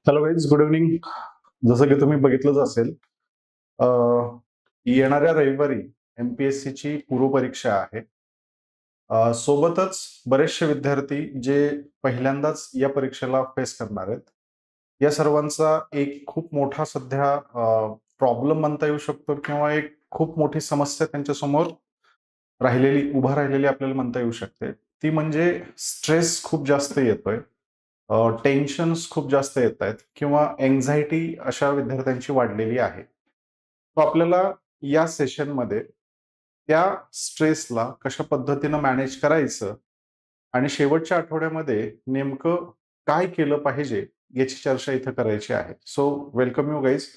Hello guys, good evening. जसं की तुम्ही बघितलंच असेल, अ, येणाऱ्या रविवारी MPSC ची पूर्वपरीक्षा आहे. सोबतच बरेचसे विद्यार्थी जे पहिल्यांदाच या परीक्षेला फेस करणार आहेत. या सर्वांचा एक खूप मोठा सध्या प्रॉब्लेम म्हणता येऊ शकतो किंवा एक खूप मोठी समस्या त्यांच्यासमोर उभा राहिलेली आपल्याला म्हणता येऊ शकते. ती म्हणजे स्ट्रेस खूप जास्त येतोय. टेन्शन्स खूप जास्त येत आहेत किंवा एन्झायटी अशा विद्यार्थ्यांची वाढलेली आहे. तो आपल्याला या सेशनमध्ये त्या स्ट्रेसला कशा पद्धतीनं मॅनेज करायचं आणि शेवटच्या आठवड्यामध्ये नेमकं काय केलं पाहिजे याची चर्चा इथं करायची आहे. So welcome you guys.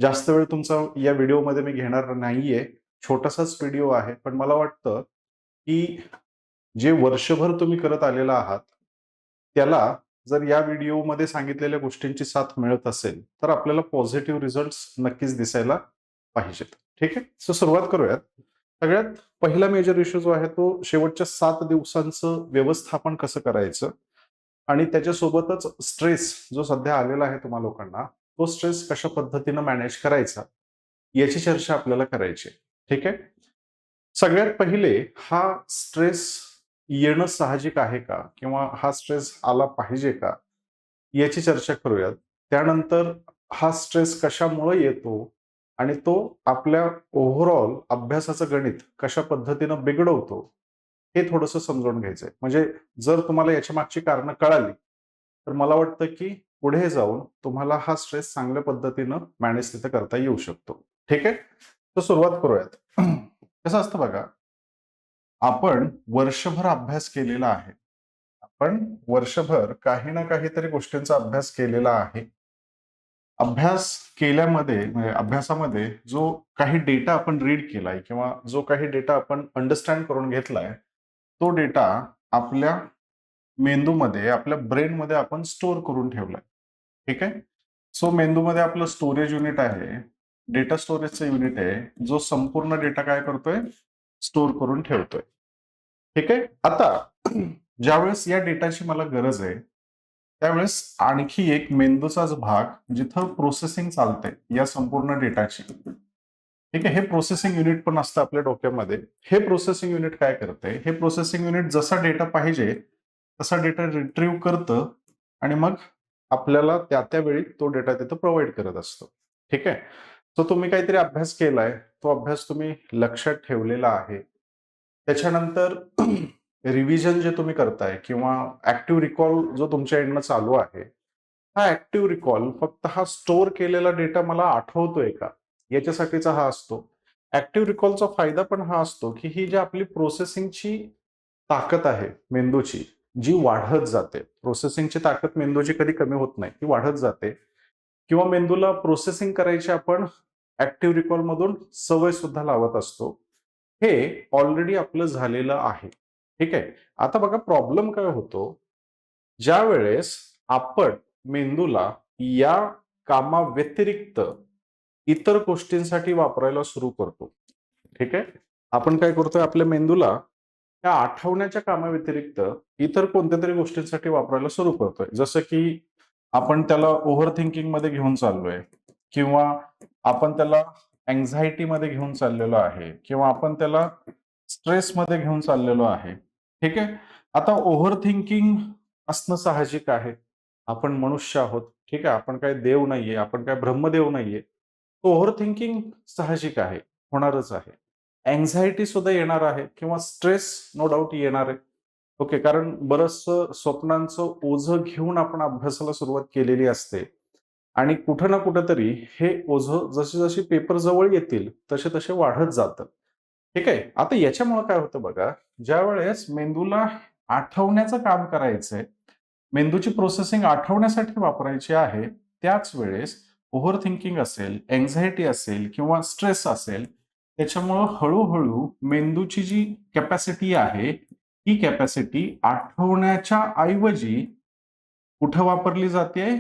जास्त वेळ तुमचा या व्हिडिओमध्ये मी घेणार नाहीये. छोटासाच व्हिडिओ आहे, पण मला वाटतं की जे वर्षभर तुम्ही करत आलेला आहात, त्याला जर या व्हिडिओमध्ये सांगितलेल्या गोष्टींची साथ मिळत असेल, तर आपल्याला पॉझिटिव्ह रिझल्ट्स नक्कीच दिसायला पाहिजेत. ठीक आहे? सो सुरुवात करूयात. सगळ्यात पहिला मेजर इश्यू जो आहे तो शेवटच्या 7 दिवसांचं व्यवस्थापन कसं करायचं आणि त्याच्यासोबतच स्ट्रेस जो सध्या आलेला आहे तुम्हा लोकांना, तो स्ट्रेस कशा पद्धतीनं मॅनेज करायचा, याची चर्चा आपल्याला करायची आहे. ठीक आहे? सगळ्यात पहिले हा स्ट्रेस येणं साहजिक आहे का? किंवा हा स्ट्रेस आला पाहिजे का? याची चर्चा करूयात. त्यानंतर हा स्ट्रेस कशामुळे येतो आणि तो आपल्या ओव्हरऑल अभ्यासाचं गणित कशा पद्धतीनं बिघडवतो, हे थोडंसं समजून घ्यायचंय. म्हणजे जर तुम्हाला याच्या मागची कारणं कळाली, तर मला वाटतं की पुढे जाऊन तुम्हाला हा स्ट्रेस चांगल्या पद्धतीनं मॅनेज तिथे करता येऊ शकतो. ठीक आहे? तर सुरुवात करूयात. कसं असतं बघा, आपण वर्षभर अभ्यास केलेला आहे. आपण वर्षभर काही ना काहीतरी गोष्टींचा अभ्यास केलेला आहे. अभ्यास केल्यामध्ये म्हणजे अभ्यासामध्ये जो काही डेटा आपण रीड केलाय किंवा जो काही डेटा आपण अंडरस्टँड करून घेतलाय, तो डेटा आपल्या मेंदूमध्ये, आपल्या ब्रेनमध्ये आपण स्टोअर करून ठेवलाय. ठीक आहे? सो मेंदूमध्ये आपलं स्टोरेज युनिट आहे, डेटा स्टोरेजचं युनिट आहे, जो संपूर्ण डेटा काय करतोय? स्टोअर करून ठेवतोय. ठीक आहे? आता ज्यावेळेस या डेटाची मला गरज आहे, त्यावेळेस आणखी एक मेंदूचाच भाग जिथं प्रोसेसिंग चालते या संपूर्ण डेटाची. ठीक आहे? हे प्रोसेसिंग युनिट पण असतं आपल्या डोक्यामध्ये. हे प्रोसेसिंग युनिट काय करतंय? हे प्रोसेसिंग युनिट जसा डेटा पाहिजे तसा डेटा रिट्रीव्ह करतं आणि मग आपल्याला त्या त्या वेळी तो डेटा तिथं प्रोव्हाइड करत असतो. ठीक आहे? तो तुम्ही काहीतरी अभ्यास केलाय, तो अभ्यास तुम्ही लक्षात ठेवलेला आहे. त्याच्यानंतर रिव्हिजन जे तुम्ही करताय किंवा ऍक्टिव्ह रिकॉल जो तुमच्या एंडनं चालू आहे, हा ऍक्टिव्ह रिकॉल फक्त हा स्टोअर केलेला डेटा मला आठवतोय का, याच्यासाठीचा हा असतो. ऍक्टिव्ह रिकॉलचा फायदा पण हा असतो की ही जी आपली प्रोसेसिंगची ताकद आहे मेंदूची, जी वाढत जाते. प्रोसेसिंगची ताकद मेंदूची कधी कमी होत नाही, ती वाढत जाते. किंवा मेंदूला प्रोसेसिंग करायची आपण ऍक्टिव्ह रिकॉल मधून सवय सुद्धा लावत असतो. हे ऑलरेडी आपलं झालेलं आहे. ठीक आहे? आता बघा प्रॉब्लेम काय होतो, ज्या वेळेस आपण मेंदूला या कामाव्यतिरिक्त इतर गोष्टींसाठी वापरायला सुरू करतो. ठीक आहे? आपण काय करतोय, आपल्या मेंदूला त्या आठवण्याच्या कामाव्यतिरिक्त इतर कोणत्या तरी गोष्टींसाठी वापरायला सुरू करतोय. जसं की आपण त्याला ओव्हर थिंकिंग मध्ये घेऊन चाललोय किंवा आपण त्याला अँझायटी मध्ये घेऊन चाललेलो आहे किंवा आपण त्याला स्ट्रेसमध्ये घेऊन चाललेलो आहे. ठीक आहे? आता ओव्हर थिंकिंग असणं साहजिक आहे. आपण मनुष्य आहोत. ठीक आहे? आपण काय देव नाहीये, आपण काय ब्रह्मदेव नाहीये. ओव्हर थिंकिंग साहजिक आहे, होणारच आहे. अँझायटी सुद्धा येणार आहे किंवा स्ट्रेस नो डाऊट येणार आहे. ओके, कारण बरचसं स्वप्नांचं ओझं घेऊन आपण अभ्यासाला सुरुवात केलेली असते आणि कुठं ना कुठंतरी हे ओझं जशी जशी पेपर जवळ येतील तसे तसे वाढत जातं. ठीक आहे? आता याच्यामुळे काय होतं बघा, ज्यावेळेस मेंदूला आठवण्याचं काम करायचंय, मेंदूची प्रोसेसिंग आठवण्यासाठी वापरायची आहे, त्याच वेळेस ओव्हर थिंकिंग असेल, अँझायटी असेल किंवा स्ट्रेस असेल, त्याच्यामुळं हळूहळू मेंदूची जी कॅपॅसिटी आहे, ही कॅपॅसिटी आठवण्याच्या ऐवजी कुठं वापरली जाते?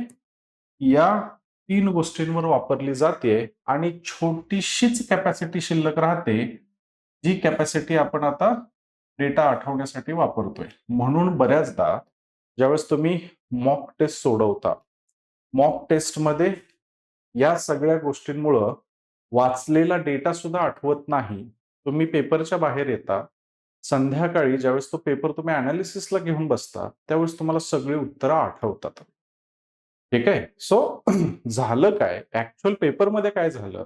या 3 गोष्टींवर वापरली जाते आणि छोटीशीच कॅपॅसिटी शिल्लक राहते, जी कॅपॅसिटी आपण आता डेटा आठवण्यासाठी वापरतोय. म्हणून बऱ्याचदा ज्यावेळेस तुम्ही मॉक टेस्ट सोडवता, मॉक टेस्टमध्ये या सगळ्या गोष्टींमुळं वाचलेला डेटा सुद्धा आठवत नाही. तुम्ही पेपरच्या बाहेर येता. संध्याकाळी ज्यावेळेस तो पेपर तुम्ही अनालिसिसला घेऊन बसता, त्यावेळेस तुम्हाला सगळी उत्तरं आठवतात. ठीक आहे. सो झालं काय? ऍक्च्युअल पेपरमध्ये काय झालं?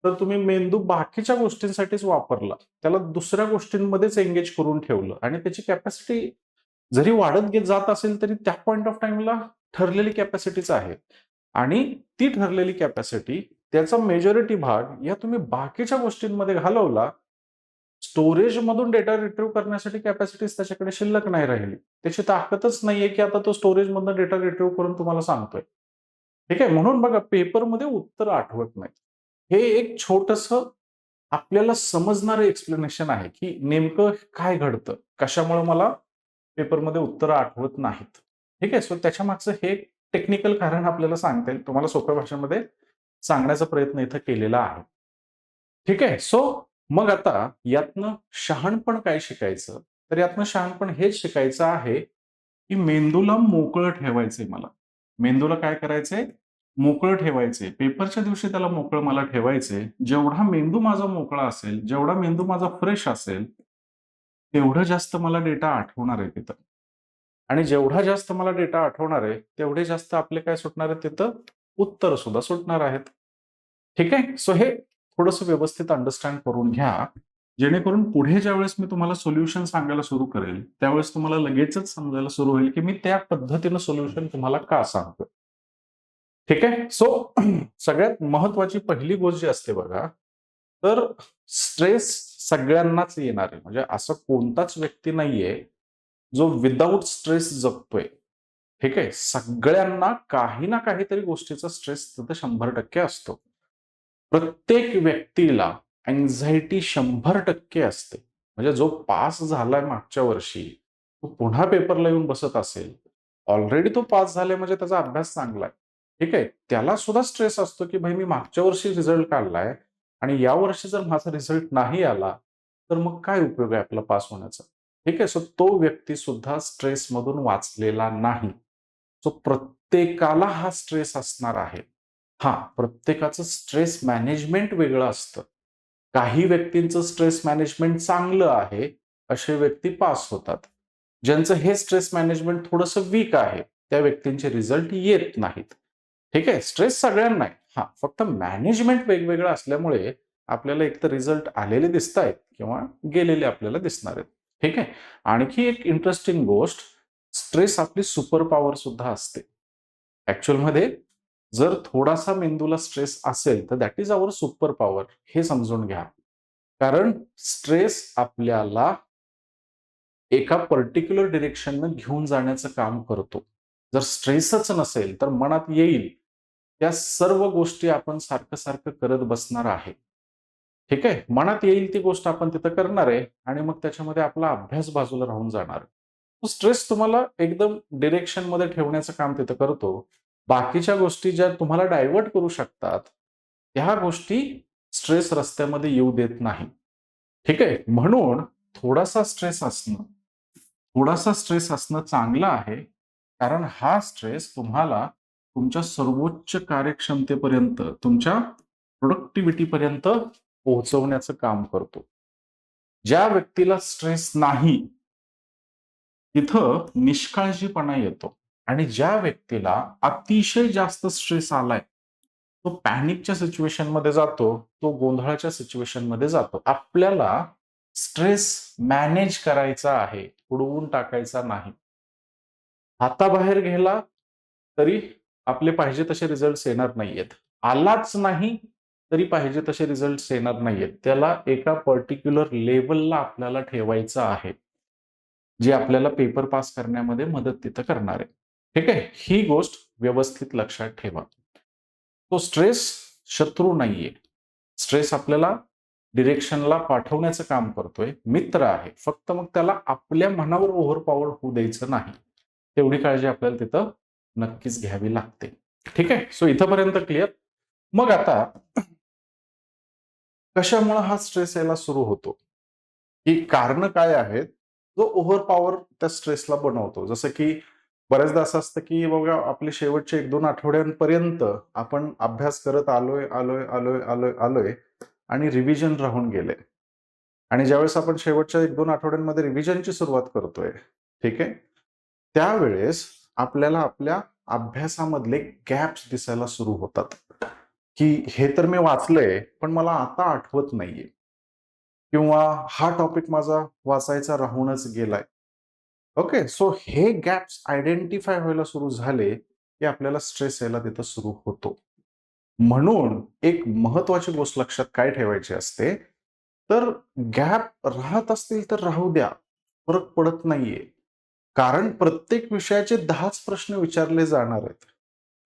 तर तुम्ही मेंदू बाकीच्या गोष्टींसाठीच वापरला. त्याला दुसऱ्या गोष्टींमध्येच एंगेज करून ठेवलं आणि त्याची कॅपॅसिटी जरी वाढत जात असेल तरी त्या पॉइंट ऑफ टाइमला ठरलेली कॅपॅसिटीच आहे. आणि ती ठरलेली कॅपॅसिटी त्याचा मेजॉरिटी भाग या तुम्ही बाकीच्या गोष्टींमध्ये घालवला. स्टोरेजमधून डेटा रिट्रीव्ह करण्यासाठी कॅपॅसिटीज त्याच्याकडे शिल्लक नाही राहिली. त्याची ताकदच नाहीये, की आता तो स्टोरेजमधनं डेटा रिट्रीव्ह करून तुम्हाला सांगतोय. ठीक आहे. म्हणून बघा पेपरमध्ये उत्तर आठवत नाही. हे एक छोटंसं आपल्याला समजणारं एक्सप्लेनेशन आहे, की नेमकं काय घडतं? कशामुळे मला पेपरमध्ये उत्तरं आठवत नाहीत. ठीक आहे. सो त्याच्यामागचं हे टेक्निकल कारण आपल्याला सांगता येईल. तुम्हाला सोप्या भाषेमध्ये सांगण्याचा प्रयत्न इथं केलेला आहे. ठीक आहे. सो मग आता यातनं शहाणपण काय शिकायचं? तर यातनं शहाणपण हेच शिकायचं आहे, की मेंदूला मोकळं ठेवायचंय मला. मेंदूला काय करायचंय? मोकळं ठेवायचंय. पेपरच्या दिवशी त्याला मोकळं मला ठेवायचंय. जेवढा मेंदू माझा मोकळा असेल, जेवढा मेंदू माझा फ्रेश असेल, तेवढं जास्त मला डेटा आठवणार आहे तिथं. आणि जेवढा जास्त मला डेटा आठवणार आहे, तेवढे जास्त आपले काय सुटणार आहे तिथं? उत्तरं सुद्धा सुटणार आहेत. ठीक आहे. सो हे थोडंसं व्यवस्थित अंडरस्टँड करून घ्या. जेणेकरून पुढे ज्यावेळेस मी तुम्हाला सोल्युशन सांगायला सुरू करेल, त्यावेळेस तुम्हाला लगेचच समजायला सुरू होईल, की मी त्या पद्धतीनं सोल्युशन तुम्हाला का सांगतोय. ठीक आहे. सो सगळ्यात महत्वाची पहिली गोष्ट जी असते बघा, तर स्ट्रेस सगळ्यांनाच येणार आहे. म्हणजे असं कोणताच व्यक्ती नाहीये, जो विदाऊट स्ट्रेस जगतोय. ठीक आहे. सगळ्यांना काही ना काहीतरी गोष्टीचा स्ट्रेस तिथं 100% असतो. प्रत्येक व्यक्तीला अँक्झायटी 100% असते. म्हणजे जो पास झालाय मागच्या वर्षी, तो पुन्हा पेपरला येऊन बसत असेल. ऑलरेडी तो पास झालाय म्हणजे त्याचा अभ्यास चांगला आहे. ठीक आहे. त्याला सुद्धा स्ट्रेस असतो, की भाई मी मागच्या वर्षी रिझल्ट काढलाय आणि यावर्षी जर माझा रिझल्ट नाही आला, तर मग काय उपयोग आहे आपला पास होण्याचा? ठीक आहे. सो तो व्यक्ती सुद्धा स्ट्रेसमधून वाचलेला नाही. सो प्रत्येकाला हा स्ट्रेस असणार आहे. हां, प्रत्येकाचं स्ट्रेस मॅनेजमेंट वेगळं असतं. काही व्यक्तींचं स्ट्रेस मॅनेजमेंट चांगलं आहे, असे व्यक्ती पास होतात. ज्यांचं हे स्ट्रेस मॅनेजमेंट थोडंसं वीक आहे, त्या व्यक्तींचे रिझल्ट येत नाहीत. ठीक आहे. स्ट्रेस सगळ्यांना आहे. हां, फक्त मॅनेजमेंट वेगवेगळं असल्यामुळे आपल्याला एकतर रिझल्ट आलेले दिसतायत किंवा गेलेले आपल्याला दिसणार आहेत. ठीक आहे. आणखी एक इंटरेस्टिंग गोष्ट, स्ट्रेस आपली सुपर पॉवर सुद्धा असते. ॲक्चुअलमध्ये जर थोडासा मेंदूला स्ट्रेस असेल, तर that is our super power हे समजून घ्या. कारण स्ट्रेस आपल्याला एका पर्टिक्युलर डिरेक्शननं घेऊन जाण्याचं काम करतो. जर स्ट्रेसच नसेल, तर मनात येईल त्या सर्व गोष्टी आपण सारखं-सारखं करत बसणार आहे. ठीक आहे. मनात येईल ती गोष्ट आपण तिथं करणार आहे आणि मग त्याच्यामध्ये आपला अभ्यास बाजूला राहून जाणार. तो स्ट्रेस तुम्हाला एकदम डिरेक्शनमध्ये ठेवण्याचं काम तिथं करतो. बाकीच्या गोष्टी ज्या तुम्हाला डायव्हर्ट करू शकतात, ह्या गोष्टी स्ट्रेस रस्त्यामध्ये येऊ देत नाही. ठीक आहे. म्हणून थोडासा स्ट्रेस असणं थोडासा स्ट्रेस असणं चांगलं आहे. कारण हा स्ट्रेस तुम्हाला तुमच्या सर्वोच्च कार्यक्षमतेपर्यंत, तुमच्या प्रॉडक्टिव्हिटीपर्यंत पोहोचवण्याचं काम करतो. ज्या व्यक्तीला स्ट्रेस नाही, तिथं निष्काळजीपणा येतो आणि ज्या व्यक्तीला अतिशय जास्त स्ट्रेस आलाय, तो पॅनिकच्या सिच्युएशनमध्ये जातो, तो गोंधळाच्या सिच्युएशनमध्ये जातो. आपल्याला स्ट्रेस मॅनेज करायचा आहे, उडवून टाकायचा नाही. हाताबाहेर गेला तरी आपले पाहिजे तसे रिझल्ट्स येणार नाहीयेत. आलाच नाही तरी पाहिजे तसे रिझल्ट्स येणार नाहीयेत. त्याला एका पर्टिक्युलर लेव्हलला आपल्याला ठेवायचं आहे. जे आपल्याला पेपर पास करण्यामध्ये मदत तिथं करणार आहे. ठीक आहे. ही गोष्ट व्यवस्थित लक्षात ठेवा. तो स्ट्रेस शत्रू नाहीये. स्ट्रेस आपल्याला डिरेक्शनला पाठवण्याचं काम करतोय. मित्र आहे. फक्त मग त्याला आपल्या मनावर ओव्हरपॉवर होऊ द्यायचं नाही. तेवढी काळजी आपल्याला तिथं नक्कीच घ्यावी लागते. ठीक आहे. सो इथपर्यंत क्लिअर. मग आता कशामुळे हा स्ट्रेस यायला सुरू होतो? ही कारणं काय आहेत? जो ओव्हरपॉवर त्या स्ट्रेसला बनवतो. जसं की बऱ्याचदा असं असतं की बघा आपले शेवटचे 1-2 आठवड्यांपर्यंत आपण अभ्यास करत आलोय, आलोय, आलोय, आलोय, आलोय आणि रिव्हिजन राहून गेले. आणि ज्यावेळेस आपण शेवटच्या 1-2 आठवड्यांमध्ये रिव्हिजनची सुरुवात करतोय, ठीक आहे? त्यावेळेस आपल्याला आपल्या अभ्यासामधले गॅप्स दिसायला सुरू होतात, की हे तर मी वाचलंय, पण मला आता आठवत नाहीये किंवा हा टॉपिक माझा वाचायचा राहूनच गेलाय. ओके. सो हे गॅप्स आयडेंटिफाय व्हायला सुरू झाले, की आपल्याला स्ट्रेस यायला तिथं सुरू होतो. म्हणून एक महत्वाची गोष्ट लक्षात काय ठेवायची असते, तर गॅप राहत असतील तर राहू द्या. फरक पडत नाहीये. कारण प्रत्येक विषयाचे 10च प्रश्न विचारले जाणार आहेत.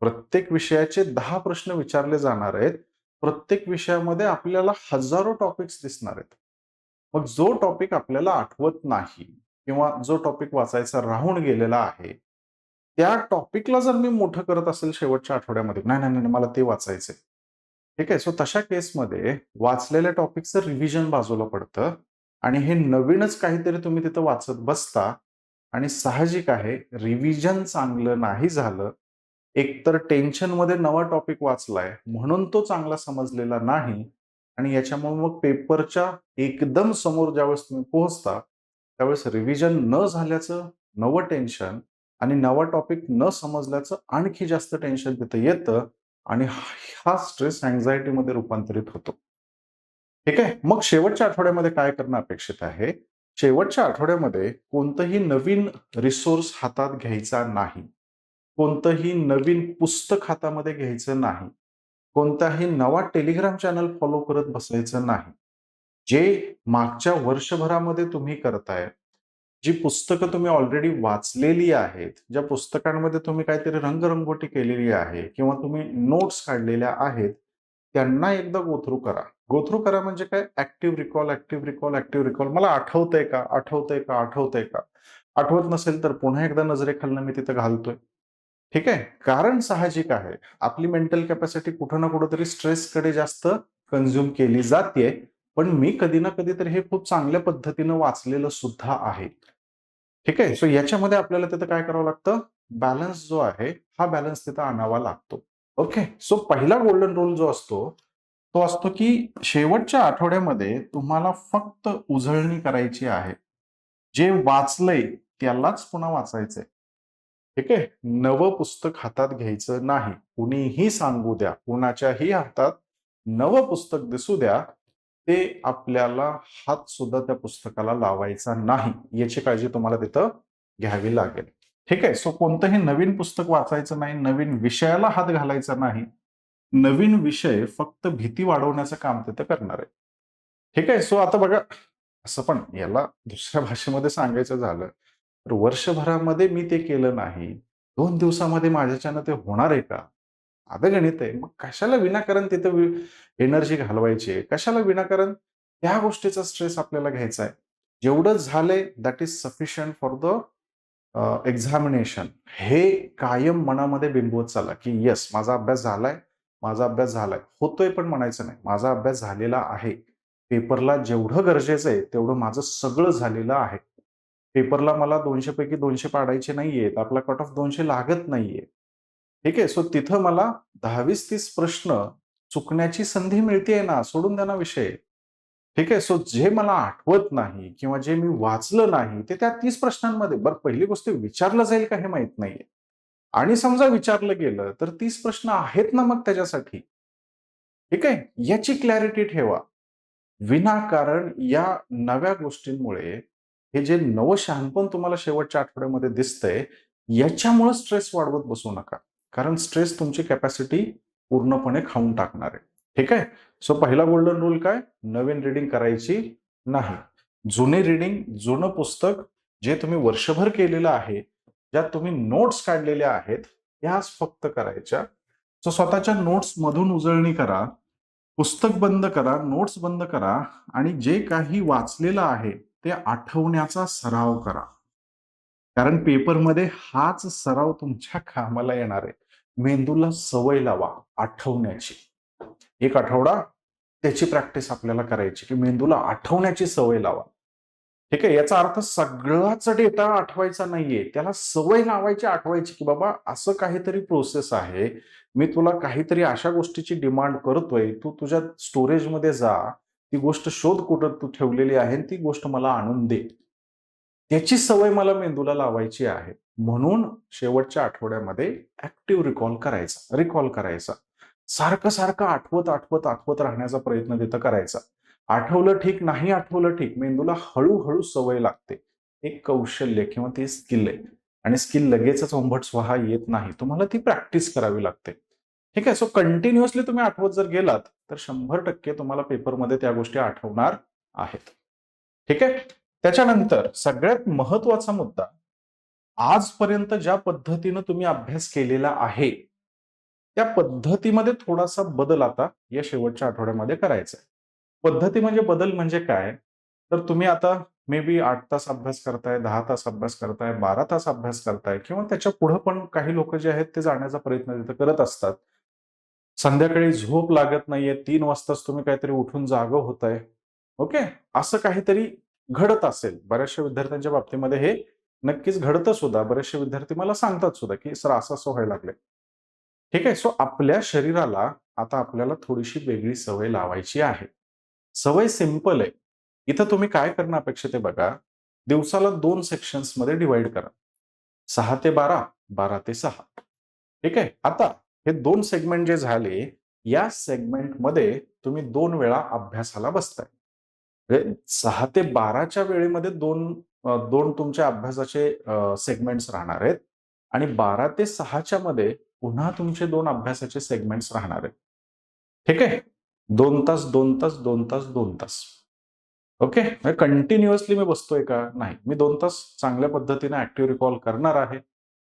प्रत्येक विषयाचे 10 प्रश्न विचारले जाणार आहेत. प्रत्येक विषयामध्ये आपल्याला हजारो टॉपिक्स दिसणार आहेत. मग जो टॉपिक आपल्याला आठवत नाही किंवा जो टॉपिक वाचायचा राहून गेलेला आहे, त्या टॉपिकला जर मी मोठं करत असेल शेवटच्या आठवड्यामध्ये, "नाही, नाही, नाही, मला ते वाचायचंय." ठीक आहे. सो तशा केसमध्ये वाचलेल्या टॉपिकचं रिव्हिजन बाजूला पडतं आणि हे नवीनच काहीतरी तुम्ही तिथं वाचत बसता आणि साहजिक आहे रिव्हिजन चांगलं नाही झालं, एकतर टेन्शनमध्ये नवा टॉपिक वाचलाय म्हणून तो चांगला समजलेला नाही आणि याच्यामुळे मग पेपरच्या एकदम समोर ज्यावेळेस तुम्ही पोहोचता, त्यावेळेस रिव्हिजन न झाल्याचं नवं टेन्शन आणि नवा टॉपिक न समजल्याचं आणखी जास्त टेन्शन तिथं येतं आणि हा स्ट्रेस अँक्झायटीमध्ये रूपांतरित होतो. ठीक आहे. मग शेवटच्या आठवड्यामध्ये काय करणं अपेक्षित आहे? शेवटच्या आठवड्यामध्ये कोणतंही नवीन रिसोर्स हातात घ्यायचा नाही. कोणतंही नवीन पुस्तक हातामध्ये घ्यायचं नाही. कोणताही नवा टेलिग्राम चॅनल फॉलो करत बसायचं नाही. जे मागच्या वर्षभरामध्ये तुम्ही करताय, जी पुस्तकं तुम्ही ऑलरेडी वाचलेली आहेत, ज्या पुस्तकांमध्ये तुम्ही काहीतरी रंगरंगोटी केलेली आहे किंवा तुम्ही नोट्स काढलेल्या आहेत, त्यांना एकदा गो थ्रू करा. गो थ्रू करा म्हणजे काय? Active recall, active recall, active recall. मला आठवतंय का? आठवतंय का? आठवतंय का? आठवत नसेल तर पुन्हा एकदा नजरेखालनं मी तिथं घालतोय. ठीक आहे. कारण साहजिक आहे. आपली मेंटल कॅपॅसिटी कुठं ना कुठेतरी स्ट्रेसकडे जास्त कन्झ्युम केली जातीये. पण मी कधी ना कधीतरी हे खूप चांगल्या पद्धतीनं वाचलेलं सुद्धा आहे. ठीक आहे. सो याच्यामध्ये आपल्याला तिथं काय करावं लागतं? बॅलन्स जो आहे, हा बॅलन्स तिथं आणावा लागतो. ओके. सो पहिला गोल्डन रूल जो असतो, तो असतो की शेवटच्या आठवड्यामध्ये तुम्हाला फक्त उजळणी करायची आहे. जे वाचलंय त्यालाच पुन्हा वाचायचंय. ठीक आहे. नवं पुस्तक हातात घ्यायचं नाही. कुणीही सांगू द्या, कुणाच्याही हातात नवं पुस्तक दिसू द्या, ते आपल्याला हात सुद्धा त्या पुस्तकाला लावायचा नाही. याची काळजी तुम्हाला तिथं घ्यावी लागेल. ठीक आहे. सो कोणतंही नवीन पुस्तक वाचायचं नाही, नवीन विषयाला हात घालायचा नाही. नवीन विषय फक्त भीती वाढवण्याचं काम तिथं करणार आहे. ठीक आहे. सो आता बघा, असं पण याला दुसऱ्या भाषेमध्ये सांगायचं झालं, तर वर्षभरामध्ये मी ते केलं नाही. 2 दिवसामध्ये माझ्याच्यानं ते होणार आहे का? साधं गणित आहे. मग कशाला विनाकारण तिथं एनर्जी घालवायची आहे? कशाला विनाकारण त्या गोष्टीचा स्ट्रेस आपल्याला घ्यायचा आहे? जेवढं झालंय that is sufficient for the examination. हे कायम मनामध्ये बिंबवत चाला, की येस माझा अभ्यास झालाय, माझा अभ्यास झालाय. होतोय पण म्हणायचं नाही. माझा अभ्यास झालेला आहे. पेपरला जेवढं गरजेचं आहे, तेवढं माझं सगळं झालेलं आहे. पेपरला मला 200 पैकी 200 पाडायचे नाहीयेत. आपला कट ऑफ 200 लागत नाहीये. ठीक आहे. सो तिथं मला 10-20-30 प्रश्न चुकण्याची संधी मिळतेय ना, सोडून द्या ना विषय. ठीक आहे. सो जे मला आठवत नाही किंवा जे मी वाचलं नाही, ते त्या 30 प्रश्नांमध्ये बरं पहिली गोष्ट विचारलं जाईल का हे माहीत नाहीये. आणि समजा विचारलं गेलं, तर 30 प्रश्न आहेत ना मग त्याच्यासाठी. ठीक आहे. याची क्लॅरिटी ठेवा. विनाकारण या नव्या गोष्टींमुळे हे जे नवं शहाणपण तुम्हाला शेवटच्या आठवड्यामध्ये दिसतंय, याच्यामुळे स्ट्रेस वाढवत बसू नका. कारण स्ट्रेस तुमची कॅपॅसिटी पूर्णपणे खाऊन टाकणार आहे. ठीक आहे. सो पहिला गोल्डन रूल काय? नवीन रीडिंग करायची नाही. जुने रीडिंग, जुनं पुस्तक जे तुम्ही वर्षभर केलेलं आहे, ज्यात तुम्ही नोट्स काढलेल्या आहेत, त्याच फक्त करायच्या. सो स्वतःच्या नोट्समधून उजळणी करा. पुस्तक बंद करा, नोट्स बंद करा आणि जे काही वाचलेलं आहे, ते आठवण्याचा सराव करा. कारण पेपरमध्ये हाच सराव तुमच्या कामाला येणार आहे. मेंदूला सवय लावा आठवण्याची. 1 आठवडा त्याची प्रॅक्टिस आपल्याला करायची, की मेंदूला आठवण्याची सवय लावा. ठीक आहे. याचा अर्थ सगळाच डेटा आठवायचा नाहीये. त्याला सवय लावायची आठवायची, की बाबा असं काहीतरी प्रोसेस आहे. मी तुला काहीतरी अशा गोष्टीची डिमांड करतोय. तू तुझ्या स्टोरेजमध्ये जा. ती गोष्ट शोध कुठं तू ठेवलेली आहे आणि ती गोष्ट मला आणून दे. त्याची सवय मला मेंदूला लावायची आहे. म्हणून शेवटच्या आठवड्यामध्ये ॲक्टिव्ह रिकॉल करायचा. सारखं आठवत राहण्याचा प्रयत्न तिथं करायचा. आठवलं ठीक, नाही आठवलं ठीक. मेंदूला हळू सवय लागते. एक कौशल्य किंवा ती स्किल आहे आणि स्किल लगेचच ओंबट स्वाहा येत नाही. तुम्हाला ती प्रॅक्टिस करावी लागते. ठीक आहे. सो कंटिन्युअसली तुम्ही आठवत जर गेलात, तर 100% तुम्हाला पेपरमध्ये त्या गोष्टी आठवणार आहेत. ठीक आहे. त्याच्यानंतर सगळ्यात महत्वाचा मुद्दा, आजपर्यंत ज्या पद्धतीनं तुम्ही अभ्यास केलेला आहे, त्या पद्धतीमध्ये थोडासा बदल आता या शेवटच्या आठवड्यामध्ये करायचा आहे. पद्धती म्हणजे बदल म्हणजे काय? तर तुम्ही आता मे बी 8 तास अभ्यास करताय, 10 तास अभ्यास करताय, 12 तास अभ्यास करताय किंवा त्याच्या पुढे पण काही लोक जे आहेत ते जाण्याचा प्रयत्न तिथं करत असतात. संध्याकाळी झोप लागत नाहीये, 3 वाजताच तुम्ही काहीतरी उठून जागं होताय. ओके. असं काहीतरी घडत असेल. बऱ्याचशा विद्यार्थ्यांच्या बाबतीमध्ये हे नक्कीच घडतं सुद्धा. बरेचसे विद्यार्थी मला सांगतात सुद्धा, की "सर असं-असं व्हायला लागलंय." ठीक आहे. सो आपल्या शरीराला आता आपल्याला थोडीशी वेगळी सवय लावायची आहे. सवय सिंपल आहे. इथं तुम्ही काय करणं अपेक्षित आहे बघा. दिवसाला 2 सेक्शन्समध्ये डिव्हाईड करा. 6 ते 12, 12 ते 6. ठीक आहे. आता हे 2 सेगमेंट जे झाले, या सेगमेंटमध्ये तुम्ही 2 वेळा अभ्यासाला बसताय. म्हणजे 6 ते 12च्या वेळेमध्ये 2 तुमच्या अभ्यासाचे सेगमेंट्स राहणार आहेत आणि 12 ते 6च्या मध्ये पुन्हा तुमचे 2 अभ्यासाचे सेगमेंट्स राहणार आहेत. ठीक आहे. 2 तास, 2 तास, 2 तास, 2 तास. ओके. म्हणजे कंटिन्युअसली मी बसतोय का? नाही. मी 2 तास चांगल्या पद्धतीने ॲक्टिव्ह रिकॉल करणार आहे,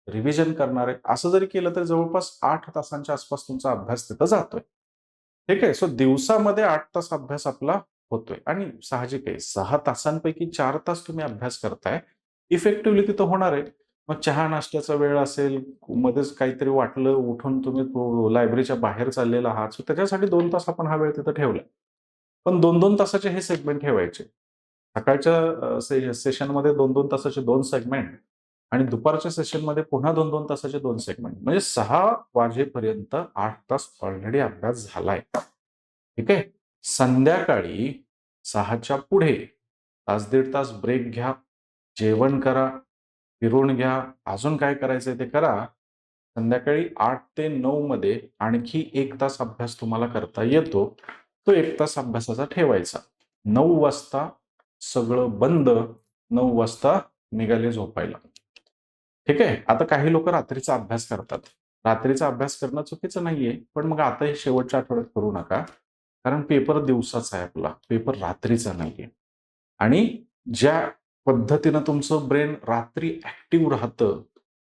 रिव्हिजन करणार आहे. असं जरी केलं तर जवळपास 8 तासांच्या आसपास तुमचा अभ्यास तिथं जातोय. ठीक आहे. सो दिवसामध्ये 8 तास अभ्यास आपला होतोय आणि साहजिक आहे 6 तासांपैकी 4 तास तुम्ही अभ्यास करताय. इफेक्टिव्हली तिथं होणार आहे. मग चहा नाश्त्याचा वेळ असेल, मध्येच काहीतरी वाटलं, उठून तुम्ही लायब्ररीच्या बाहेर चाललेला आहात. सो त्याच्यासाठी 2 तास आपण हा वेळ तिथं ठेवलाय. पण 2-2 तासाचे हे सेगमेंट ठेवायचे. सकाळच्या सेशनमध्ये 2-2 तासाचे 2 सेगमेंट आणि दुपारच्या सेशनमध्ये पुन्हा 2-2 तासाचे 2 सेगमेंट. म्हणजे 6 वाजेपर्यंत 8 तास ऑलरेडी अभ्यास झालाय. ठीक आहे. संध्याकाळी 6च्या पुढे तास दीड तास ब्रेक घ्या, जेवण करा, फिरून घ्या, अजून काय करायचंय ते करा. संध्याकाळी 8 ते 9 मध्ये आणखी 1 तास अभ्यास तुम्हाला करता येतो. तो 1 तास अभ्यासाचा ठेवायचा. 9 वाजता सगळं बंद, 9 वाजता निघाले झोपायला. ठीक आहे. आता काही लोक रात्रीचा अभ्यास करतात. रात्रीचा अभ्यास करणं चुकीचं नाहीये, पण मग आता हे शेवटच्या आठवड्यात करू नका. कारण पेपर दिवसाचा आहे आपला, पेपर रात्रीचा नाहीये. आणि ज्या पद्धतीनं तुमचं ब्रेन रात्री ॲक्टिव्ह राहतं,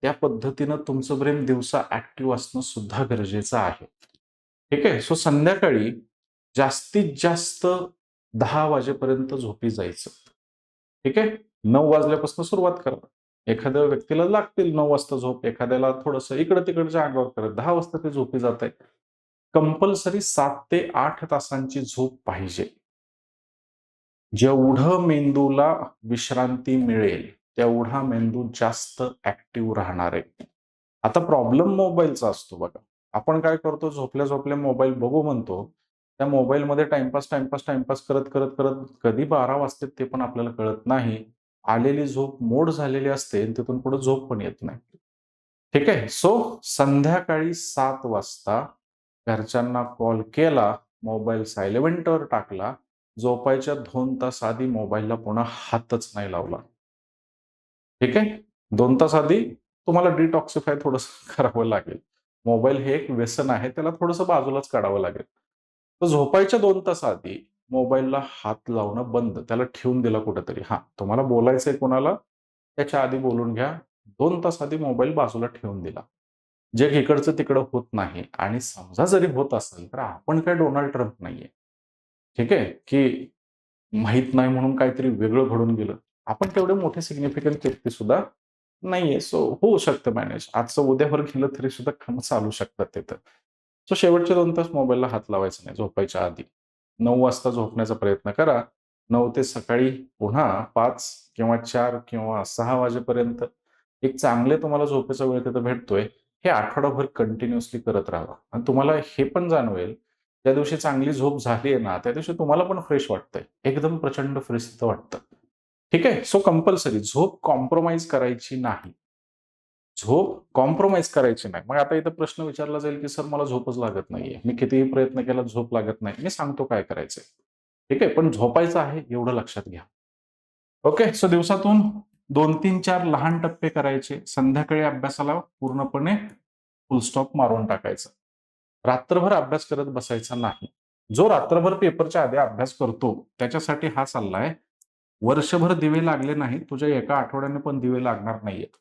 त्या पद्धतीनं तुमचं ब्रेन दिवसा ॲक्टिव्ह असणं सुद्धा गरजेचं आहे. ठीक आहे. सो संध्याकाळी जास्तीत जास्त 10 वाजेपर्यंत झोपी जायचं. ठीक आहे. 9 वाजल्यापासून सुरुवात करा. एखाद्या व्यक्तीला लागतील 9 वाजता झोप, एखाद्याला थोडंसं इकडं-तिकडच्या अंगावर करत 10 वाजता ते झोपी जातंय. कंपल्सरी 7 ते 8 तासांची झोप पाहिजे. जेवढं मेंदूला विश्रांती मिळेल, तेवढा मेंदू जास्त ॲक्टिव्ह राहणार आहे. आता प्रॉब्लेम मोबाईलचा असतो बघा. आपण काय करतो, झोपल्या-झोपल्या मोबाईल बघू म्हणतो. त्या मोबाईलमध्ये टाईमपास करत कधी 12 वाजतात ते पण आपल्याला कळत नाही. आलेली झोप मोड झालेली असते आणि तिथून पुढे झोप पण येत नाही. ठीक आहे. सो संध्याकाळी 7 वाजता घरच्यांना कॉल केला, मोबाईल सायलेंटवर टाकला, झोपायच्या 2 तास आधी मोबाईलला पुन्हा हातच नाही लावला. ठीक आहे. 2 तास आधी तुम्हाला डिटॉक्सिफाय थोडंसं करावं लागेल. मोबाईल हे एक व्यसन आहे, त्याला थोडंसं बाजूलाच काढावं लागेल. तर झोपायच्या 2 तास आधी मोबाईलला हात लावणं बंद. त्याला ठेवून दिला कुठेतरी. हां, तुम्हाला बोलायचंय कोणाला, त्याच्या आधी बोलून घ्या. 2 तास आधी मोबाईल बाजूला ठेवून दिला. जग इकडचं तिकडं होत नाही आणि समजा जरी होत असेल, तर आपण काय डोनाल्ड ट्रम्प नाहीये. ठीक आहे, की माहीत नाही म्हणून काहीतरी वेगळं घडून गेलं. आपण तेवढे मोठे सिग्निफिकंट व्यक्ती सुद्धा नाहीये. सो होऊ शकतं मॅनेज. आजचं उद्यावर गेलं तरी सुद्धा कामं चालू शकतात तिथं. सो शेवटचे 2 तास मोबाईलला हात लावायचा नाही झोपायच्या आधी. 9 वाजता झोपण्याचा प्रयत्न करा. 9 ते सकाळी पुन्हा 5 किंवा 4 किंवा 6 वाजेपर्यंत एक चांगले तुम्हाला झोपेचा वेळ तिथं भेटतोय, हे आठवडाभर कंटिन्युअसली करत राहावा आणि तुम्हाला हे पण जाणवेल, ज्या दिवशी चांगली झोप झाली आहे ना, त्या दिवशी तुम्हाला पण फ्रेश वाटतंय. एकदम प्रचंड फ्रेश तिथं वाटतं. ठीक आहे? सो कंपल्सरी झोप कॉम्प्रोमाईज करायची नाही. झोप कॉम्प्रोमाईज करायची नाही. मग आता इथं प्रश्न विचारला जाईल, की "सर मला झोपच लागत नाहीये. मी कितीही प्रयत्न केला झोप लागत नाही." मी सांगतो काय करायचंय. ठीक आहे? पण झोपायचं आहे एवढं लक्षात घ्या. ओके. सो दिवसातून 2, 3, 4 लहान टप्पे करायचे. संध्याकाळी अभ्यासाला पूर्णपणे फुल स्टॉप मारून टाकायचं. रात्रभर अभ्यास करत बसायचा नाही. जो रात्रभर पेपरच्या आधी अभ्यास करतो, त्याच्यासाठी हा सल्ला आहे. वर्षभर दिवे लागले नाहीत, तुझ्या एका आठवड्याने पण दिवे लागणार नाहीयेत.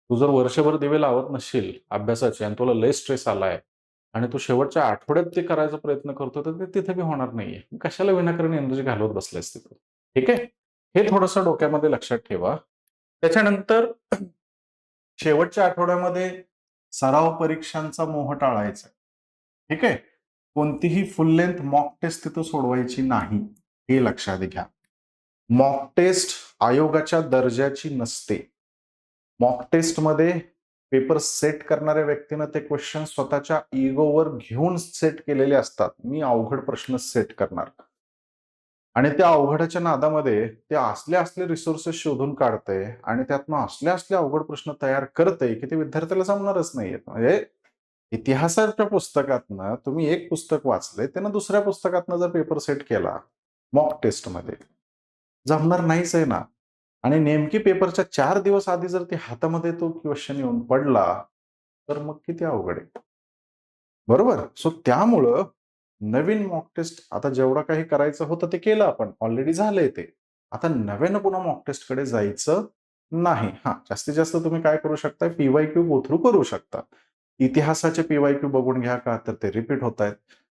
तू जर वर्षभर दिवे लावत नसशील अभ्यासाचे आणि तुला लय स्ट्रेस आलाय आणि तू शेवटच्या आठवड्यात ते करायचा प्रयत्न करतो, तर ते तिथे बी होणार नाहीये. कशाला विनाकारण एनर्जी घालवत बसलायस तिथं. ठीक आहे? हे थोडंसं डोक्यामध्ये लक्षात ठेवा. त्याच्यानंतर शेवटच्या आठवड्यामध्ये सराव परीक्षांचा मोह टाळायचा. ठीक आहे? कोणतीही फुल लेंथ मॉक टेस्ट तिथं सोडवायची नाही. हे लक्षात घ्या. मॉक टेस्ट आयोगाच्या दर्जाची नसते. मॉक टेस्टमध्ये पेपर सेट करणाऱ्या व्यक्तीनं ते क्वेश्चन स्वतःच्या इगोवर घेऊन सेट केलेले असतात. मी अवघड प्रश्न सेट करणार. आणि त्या अवघडाच्या नादामध्ये ते असले रिसोर्सेस शोधून काढतंय आणि त्यातनं असले अवघड प्रश्न तयार करतंय, की ते विद्यार्थ्याला जमणारच नाहीयेत. म्हणजे इतिहासाच्या पुस्तकातनं तुम्ही एक पुस्तक वाचलंय, त्यानं दुसऱ्या पुस्तकातनं जर पेपर सेट केला मॉक टेस्टमध्ये, जमणार नाहीच आहे ना. आणि नेमकी पेपरच्या 4 दिवस आधी जर ते हातामध्ये तो क्वेश्चन येऊन पडला, तर मग किती अवघड आहे. बरोबर? सो त्यामुळं नवीन मॉक टेस्ट आता जेवढं काही करायचं होतं ते केलं आपण. ऑलरेडी झालंय ते. आता नव्यानं पुन्हा मॉक टेस्टकडे जायचं नाही. हां, जास्तीत जास्त तुम्ही काय करू शकता? पी-वाय-क्यू गो थ्रू करू शकता. इतिहासाचे पी-वाय-क्यू बघून घ्या का तर ते रिपीट होतायत.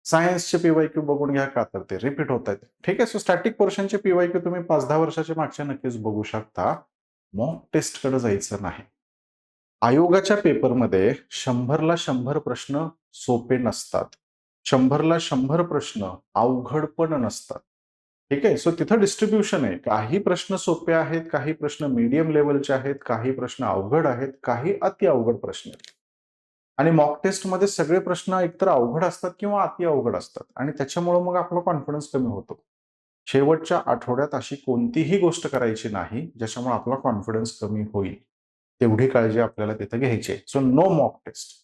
सायन्सचे पी-वाय-क्यू बघून घ्या का तर ते रिपीट होतायत. ठीक आहे? सो स्टॅटिक पोर्शनचे पी-वाय-क्यू तुम्ही 5-10 वर्षाच्या मागचे नक्कीच बघू शकता. मॉक टेस्टकडे जायचं नाही. आयोगाच्या पेपरमध्ये 100ला 100 प्रश्न सोपे नसतात. 100ला 100 प्रश्न अवघड पण नसतात. ठीक आहे? सो तिथं डिस्ट्रिब्युशन आहे. काही प्रश्न सोपे आहेत, काही प्रश्न मीडियम लेव्हलचे आहेत, काही प्रश्न अवघड आहेत, काही अति अवघड प्रश्न आहेत. आणि मॉक टेस्टमध्ये सगळे प्रश्न एकतर अवघड असतात किंवा अति अवघड असतात आणि त्याच्यामुळे मग आपला कॉन्फिडन्स कमी होतो. शेवटच्या आठवड्यात अशी कोणतीही गोष्ट करायची नाही, ज्याच्यामुळे आपला कॉन्फिडन्स कमी होईल. तेवढी काळजी आपल्याला तिथं घ्यायची आहे. So no mock test.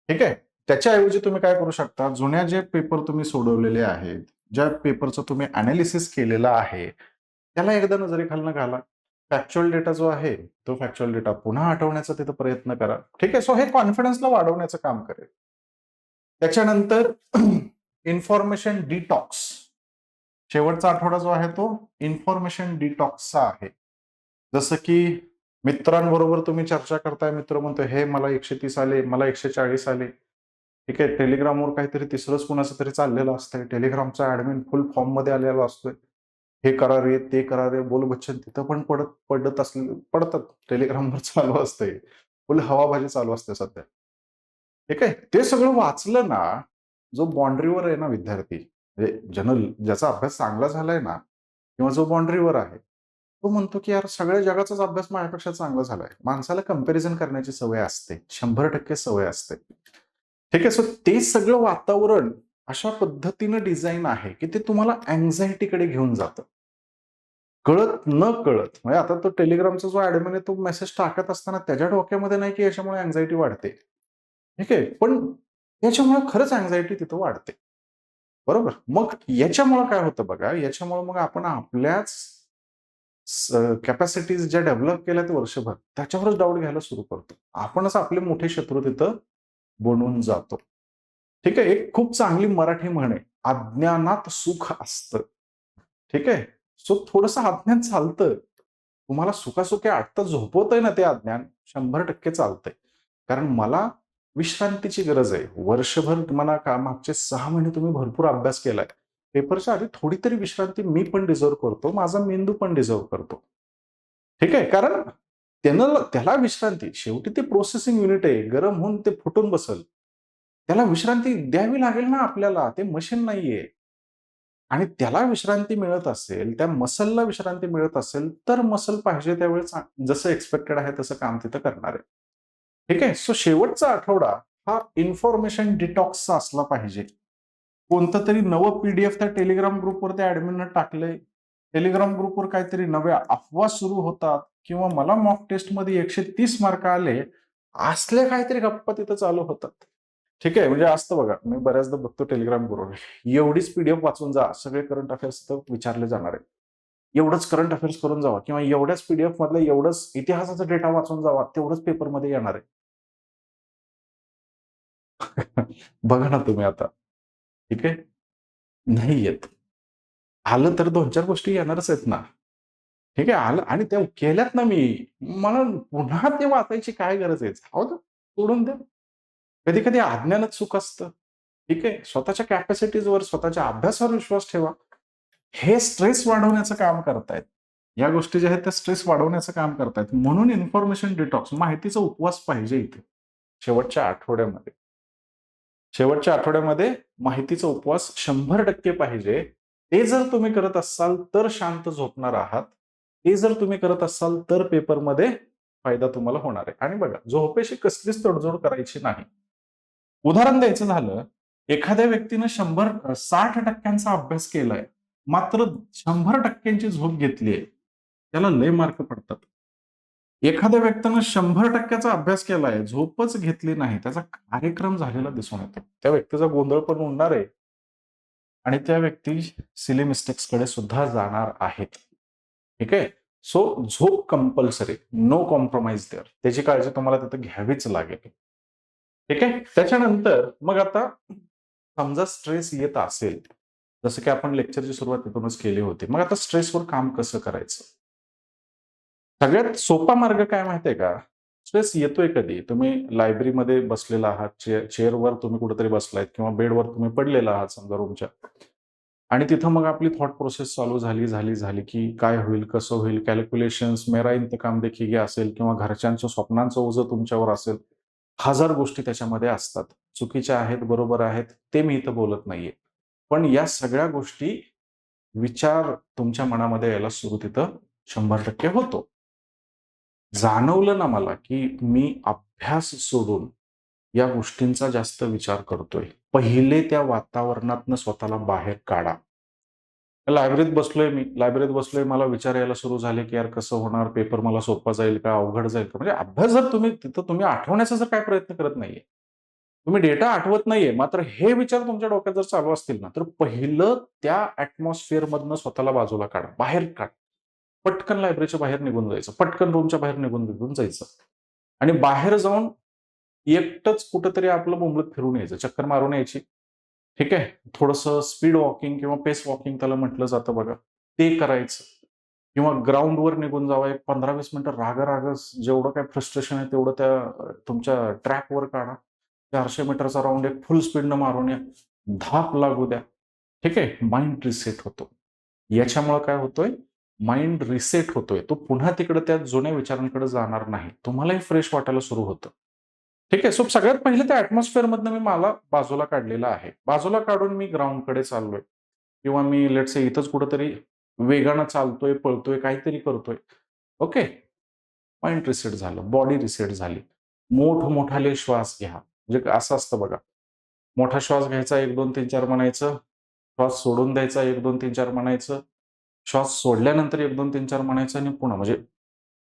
ठीक आहे? त्याच्याऐवजी तुम्ही काय करू शकता, जुन्या जे पेपर तुम्ही सोडवलेले आहेत, ज्या पेपरचं तुम्ही एनालिसिस केलेलं आहे, त्याला एकदा नजरेखालनं घाला. फॅक्च्युअल डेटा जो आहे, तो फॅक्च्युअल डेटा पुन्हा आठवण्याचा तिथं प्रयत्न करा. ठीक आहे? सो हे कॉन्फिडन्सला वाढवण्याचं काम करेल. त्याच्यानंतर इन्फॉर्मेशन डिटॉक्स. शेवटचा आठवडा जो आहे तो इन्फॉर्मेशन डिटॉक्सचा आहे. जसं की मित्रांबरोबर तुम्ही चर्चा करताय, मित्र म्हणतोय, "हे मला 130 आले, मला 140 आले." ठीक आहे. टेलिग्रामवर काहीतरी तिसरंच कुणाचं तरी चाललेलं असतंय. टेलिग्रामचा ॲडमिन फुल फॉर्ममध्ये आलेला असतोय. हे करा रे, ते करा रे, बोल बच्चन तिथं पण पडतात. टेलिग्रामवर चालू असतंय. फुल हवाबाजी चालू असते सध्या. ठीक आहे. ते सगळं वाचलं ना, जो बाउंडरीवर आहे ना विद्यार्थी, म्हणजे ज्याचा अभ्यास चांगला झालाय ना किंवा जो बाउंडरीवर आहे, तो म्हणतो की यार सगळ्या जगाचाच अभ्यास माझ्यापेक्षा चांगला झालाय. माणसाला कंपॅरिझन करण्याची सवय असते. 100% सवय असते. ठीक आहे. सो ते सगळं वातावरण अशा पद्धतीनं डिझाइन आहे, की ते तुम्हाला अँक्झायटीकडे घेऊन जातं. कळत नकळत म्हणजे आता तो टेलिग्रामचा जो ॲडमिन आहे तो मेसेज टाकत असताना त्याच्या डोक्यामध्ये नाही की याच्यामुळे अँक्झायटी वाढते. ठीक आहे. पण याच्यामुळे खरंच अँक्झायटी तिथं वाढते. बरोबर? मग याच्यामुळं काय होतं बघा, याच्यामुळं मग आपण आपल्याच कॅपॅसिटीज ज्या डेव्हलप केल्यात वर्षभर, त्याच्यावरच डाऊट घ्यायला सुरू करतो. आपणच आपले मोठे शत्रू तिथं बनून जातो. ठीक आहे. एक खूप चांगली मराठी म्हण आहे, "अज्ञानात सुख असतं." ठीक आहे. सो थोडंसं अज्ञान चालतं. तुम्हाला सुखासुखी आत्ता झोपवतंय ना ते अज्ञान, 100% चालतंय. कारण मला विश्रांतीची गरज आहे. वर्षभर म्हणा का मागचे 6 महिने तुम्ही भरपूर अभ्यास केलाय. पेपरच्या आधी थोडी तरी विश्रांती मी पण डिझर्व्ह करतो. माझा मेंदू पण डिझर्व्ह करतो. ठीक आहे. कारण त्याला विश्रांती शेवटी ते प्रोसेसिंग युनिट आहे. गरम होऊन ते फुटून बसेल. त्याला विश्रांती द्यावी लागेल ना आपल्याला. ते मशीन नाहीये. आणि त्याला विश्रांती मिळत असेल, त्या मसलला विश्रांती मिळत असेल, तर मसल पाहिजे त्यावेळेस जसं एक्सपेक्टेड आहे तसं काम तिथं करणार आहे. ठीक आहे. सो शेवटचा आठवडा हा इन्फॉर्मेशन डिटॉक्सचा असला पाहिजे. कोणतं तरी नवं पीडीएफ त्या टेलिग्राम ग्रुपवर त्या ऍडमिननं टाकलंय. टेलिग्राम ग्रुपवर काहीतरी नव्या अफवा सुरू होतात किंवा मला मॉक टेस्टमध्ये 130 मार्क आले, असल्या काहीतरी गप्पा तिथं चालू होतात. ठीक आहे. म्हणजे असतं बघा, मी बऱ्याचदा बघतो टेलिग्राम ग्रुपवर, एवढीच पीडीएफ वाचून जा, सगळे करंट अफेअर्स तर विचारले जाणार आहे. एवढंच करंट अफेअर्स करून जावा किंवा एवढ्याच पीडीएफ मधलं एवढंच इतिहासाचा डेटा वाचून जावा, तेवढंच पेपरमध्ये येणार आहे. बघा ना तुम्ही आता. ठीक आहे. नाही येत. आलं तर 2-4 गोष्टी येणारच आहेत ना. ठीक आहे. आलं आणि त्या केल्यात ना मी. मला पुन्हा ते वाचायची काय गरज आहे? जाऊ दे, सोडून द्या. कधी-कधी अज्ञानच चूक असतं. ठीक आहे. स्वतःच्या कॅपॅसिटीजवर, स्वतःच्या अभ्यासावर विश्वास ठेवा. हे स्ट्रेस वाढवण्याचं काम करतायत. या गोष्टी ज्या आहेत त्या स्ट्रेस वाढवण्याचं काम करतायत. म्हणून इन्फॉर्मेशन डिटॉक्स, माहितीचा उपवास पाहिजे इथे. शेवटच्या आठवड्यामध्ये. शेवटच्या आठवड्यामध्ये माहितीचा उपवास 100% पाहिजे. ते जर तुम्ही करत असाल तर शांत झोपणार आहात. ते जर तुम्ही करत असाल तर पेपरमध्ये फायदा तुम्हाला होणार आहे. आणि बघा, झोपेशी कसलीच तडजोड करायची नाही. उदाहरण द्यायचं झालं, एखाद्या व्यक्तीनं 60% अभ्यास केलाय, मात्र 100% झोप घेतलीये. त्याला लय मार्क पडतात. एखाद्या व्यक्तीनं 100% अभ्यास केलाय, झोपच घेतली नाही, त्याचा कार्यक्रम झालेला दिसून येतो. त्या व्यक्तीचा गोंधळ पण उडणार आहे आणि त्या व्यक्ती सिली मिस्टेक्सकडे सुद्धा जाणार आहेत. ठीक आहे. सो झोप कंपल्सरी, नो कॉम्प्रोमाइज देअर. त्याची काळजी तुम्हाला तिथे घ्यावीच लागेल. ठीक आहे. त्याच्यानंतर मग आता समजा स्ट्रेस येत असेल, जसं की आपण लेक्चरची सुरुवात तिथूनच केली होती. मग आता स्ट्रेसवर काम कसं करायचं? सगळ्यात सोपा मार्ग काय माहितीये का? स्ट्रेस येतोय कधी? तुम्ही लायब्ररीमध्ये बसलेला आहात, चेअरवर तुम्ही कुठेतरी बसलायत किंवा बेडवर तुम्ही पडलेला आहात समजा रूमच्या. आणि तिथं मग आपली थॉट प्रोसेस चालू झाली, की काय होईल, कसं होईल, कॅल्क्युलेशन्स, मेरा इंतकाम देखीगे असेल किंवा घरच्यांच्या स्वप्नांचं ओझं तुमच्यावर असेल. 1000 गोष्टी त्याच्यामध्ये असतात. चुकीच्या आहेत, बरोबर आहेत, ते मी इथं बोलत नाहीये. पण या सगळ्या गोष्टी, विचार तुमच्या मनामध्ये यायला सुरू तिथं 100% होतो. जाणवलं ना मला, की मी अभ्यास सोडून या गोष्टींचा जास्त विचार करतोय. पहिले त्या वातावरणातनं स्वतःला बाहेर काढा. लायब्ररीत बसलोय, मला विचार यायला सुरू झाले, की यार कसं होणार? पेपर मला सोपा जाईल का? अवघड जाईल का? म्हणजे अभ्यास जर तुम्ही आठवण्याचा जर काही प्रयत्न करत नाहीये. तुम्ही डेटा आठवत नाहीये, मात्र हे विचार तुमच्या डोक्यात जर चालू असतील ना, तर पहिलं त्या ॲटमॉस्फिअरमधनं स्वतःला बाजूला काढा, बाहेर काढा. पटकन लायब्ररीच्या बाहेर निघून जायचं. पटकन रूमच्या बाहेर निघून निघून जायचं. आणि बाहेर जाऊन एकटंच कुठेतरी आपलं बोंबलत फिरून यायचं. चक्कर मारून यायची. ठीक आहे. थोडंसं स्पीड वॉकिंग किंवा पेस वॉकिंग त्याला म्हटलं जातं बघा. ते करायचं. किंवा ग्राउंडवर निघून जावं. एक 15-20 मिनिटं राग जेवढं काही फ्रस्ट्रेशन आहे तेवढं त्या तुमच्या ट्रॅकवर काढा. 400 मीटरचा राउंड एक फुल स्पीडनं मारून या. धाप लागू द्या. ठीक आहे. माइंड रिसेट होतो. याच्यामुळं काय होतोय? माइंड रिसेट होतोय. तो पुन्हा तिकडे त्या जुन्या विचारांकडे जाणार नाही. तुम्हालाही फ्रेश वाटायला सुरू होतं. ठीक आहे. सो सगळ्यात पहिले त्या ॲटमॉस्फिअरमधनं मला बाजूला काढलेलं आहे. बाजूला काढून मी ग्राउंडकडे चाललोय किंवा मी लेट्स से इथंच कुठेतरी वेगानं चालतोय, पळतोय, काहीतरी करतोय. ओके. माइंड रिसेट झालं, बॉडी रिसेट झाली. मोठमोठाले श्वास घ्या. म्हणजे असं असतं बघा. मोठा श्वास घ्यायचा 1, 2, 3, 4 म्हणायचं. श्वास सोडून द्यायचा 1, 2, 3, 4 म्हणायचं. श्वास सोडल्यानंतर 1, 2, 3, 4 म्हणायचं आणि पुन्हा म्हणजे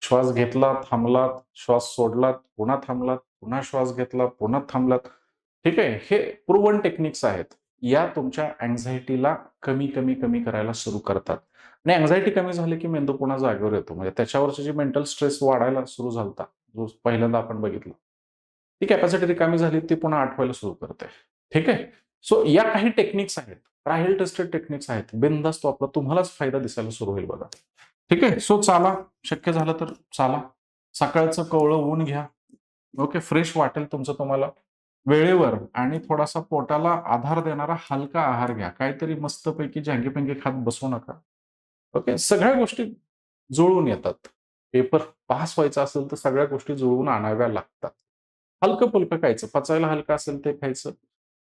श्वास घेतला, थांबलात, श्वास सोडलात, पुन्हा थांबलात, पुन्हा श्वास घेतला, पुन्हा थांबलात. ठीक आहे. हे प्रूव्हन टेक्निक्स आहेत. या तुमच्या अँक्झायटीला कमी करायला सुरू करतात. आणि अँक्झायटी कमी झाली की मेंदू पुन्हा जागेवर येतो. म्हणजे त्याच्यावरची जी मेंटल स्ट्रेस वाढायला सुरू झालता, जो पहिल्यांदा आपण बघितलं. ती कॅपॅसिटी रिकामी झाली, ती पुन्हा आठवायला सुरू करते. ठीक आहे. सो या काही टेक्निक्स आहेत. ट्रायल टेस्टेड टेक्निक्स आहेत. बिनधास्त वापरा. तुम्हालाच फायदा दिसायला सुरू होईल बघा. ठीक आहे. सो चाला. शक्य झालं तर चाला. सकाळचं कोवळं ऊन घ्या. ओके. फ्रेश वाटेल तुमचं तुम्हाला. वेळेवर आणि थोडासा पोटाला आधार देणारा हलका आहार घ्या. काहीतरी मस्तपैकी झांगी-पिंगी खात बसू नका. ओके. सगळ्या गोष्टी जुळून येतात. पेपर पास व्हायचा असेल तर सगळ्या गोष्टी जुळवून आणाव्या लागतात. हलकं-फुलकं खायचं. पचायला हलकं असेल ते खायचं.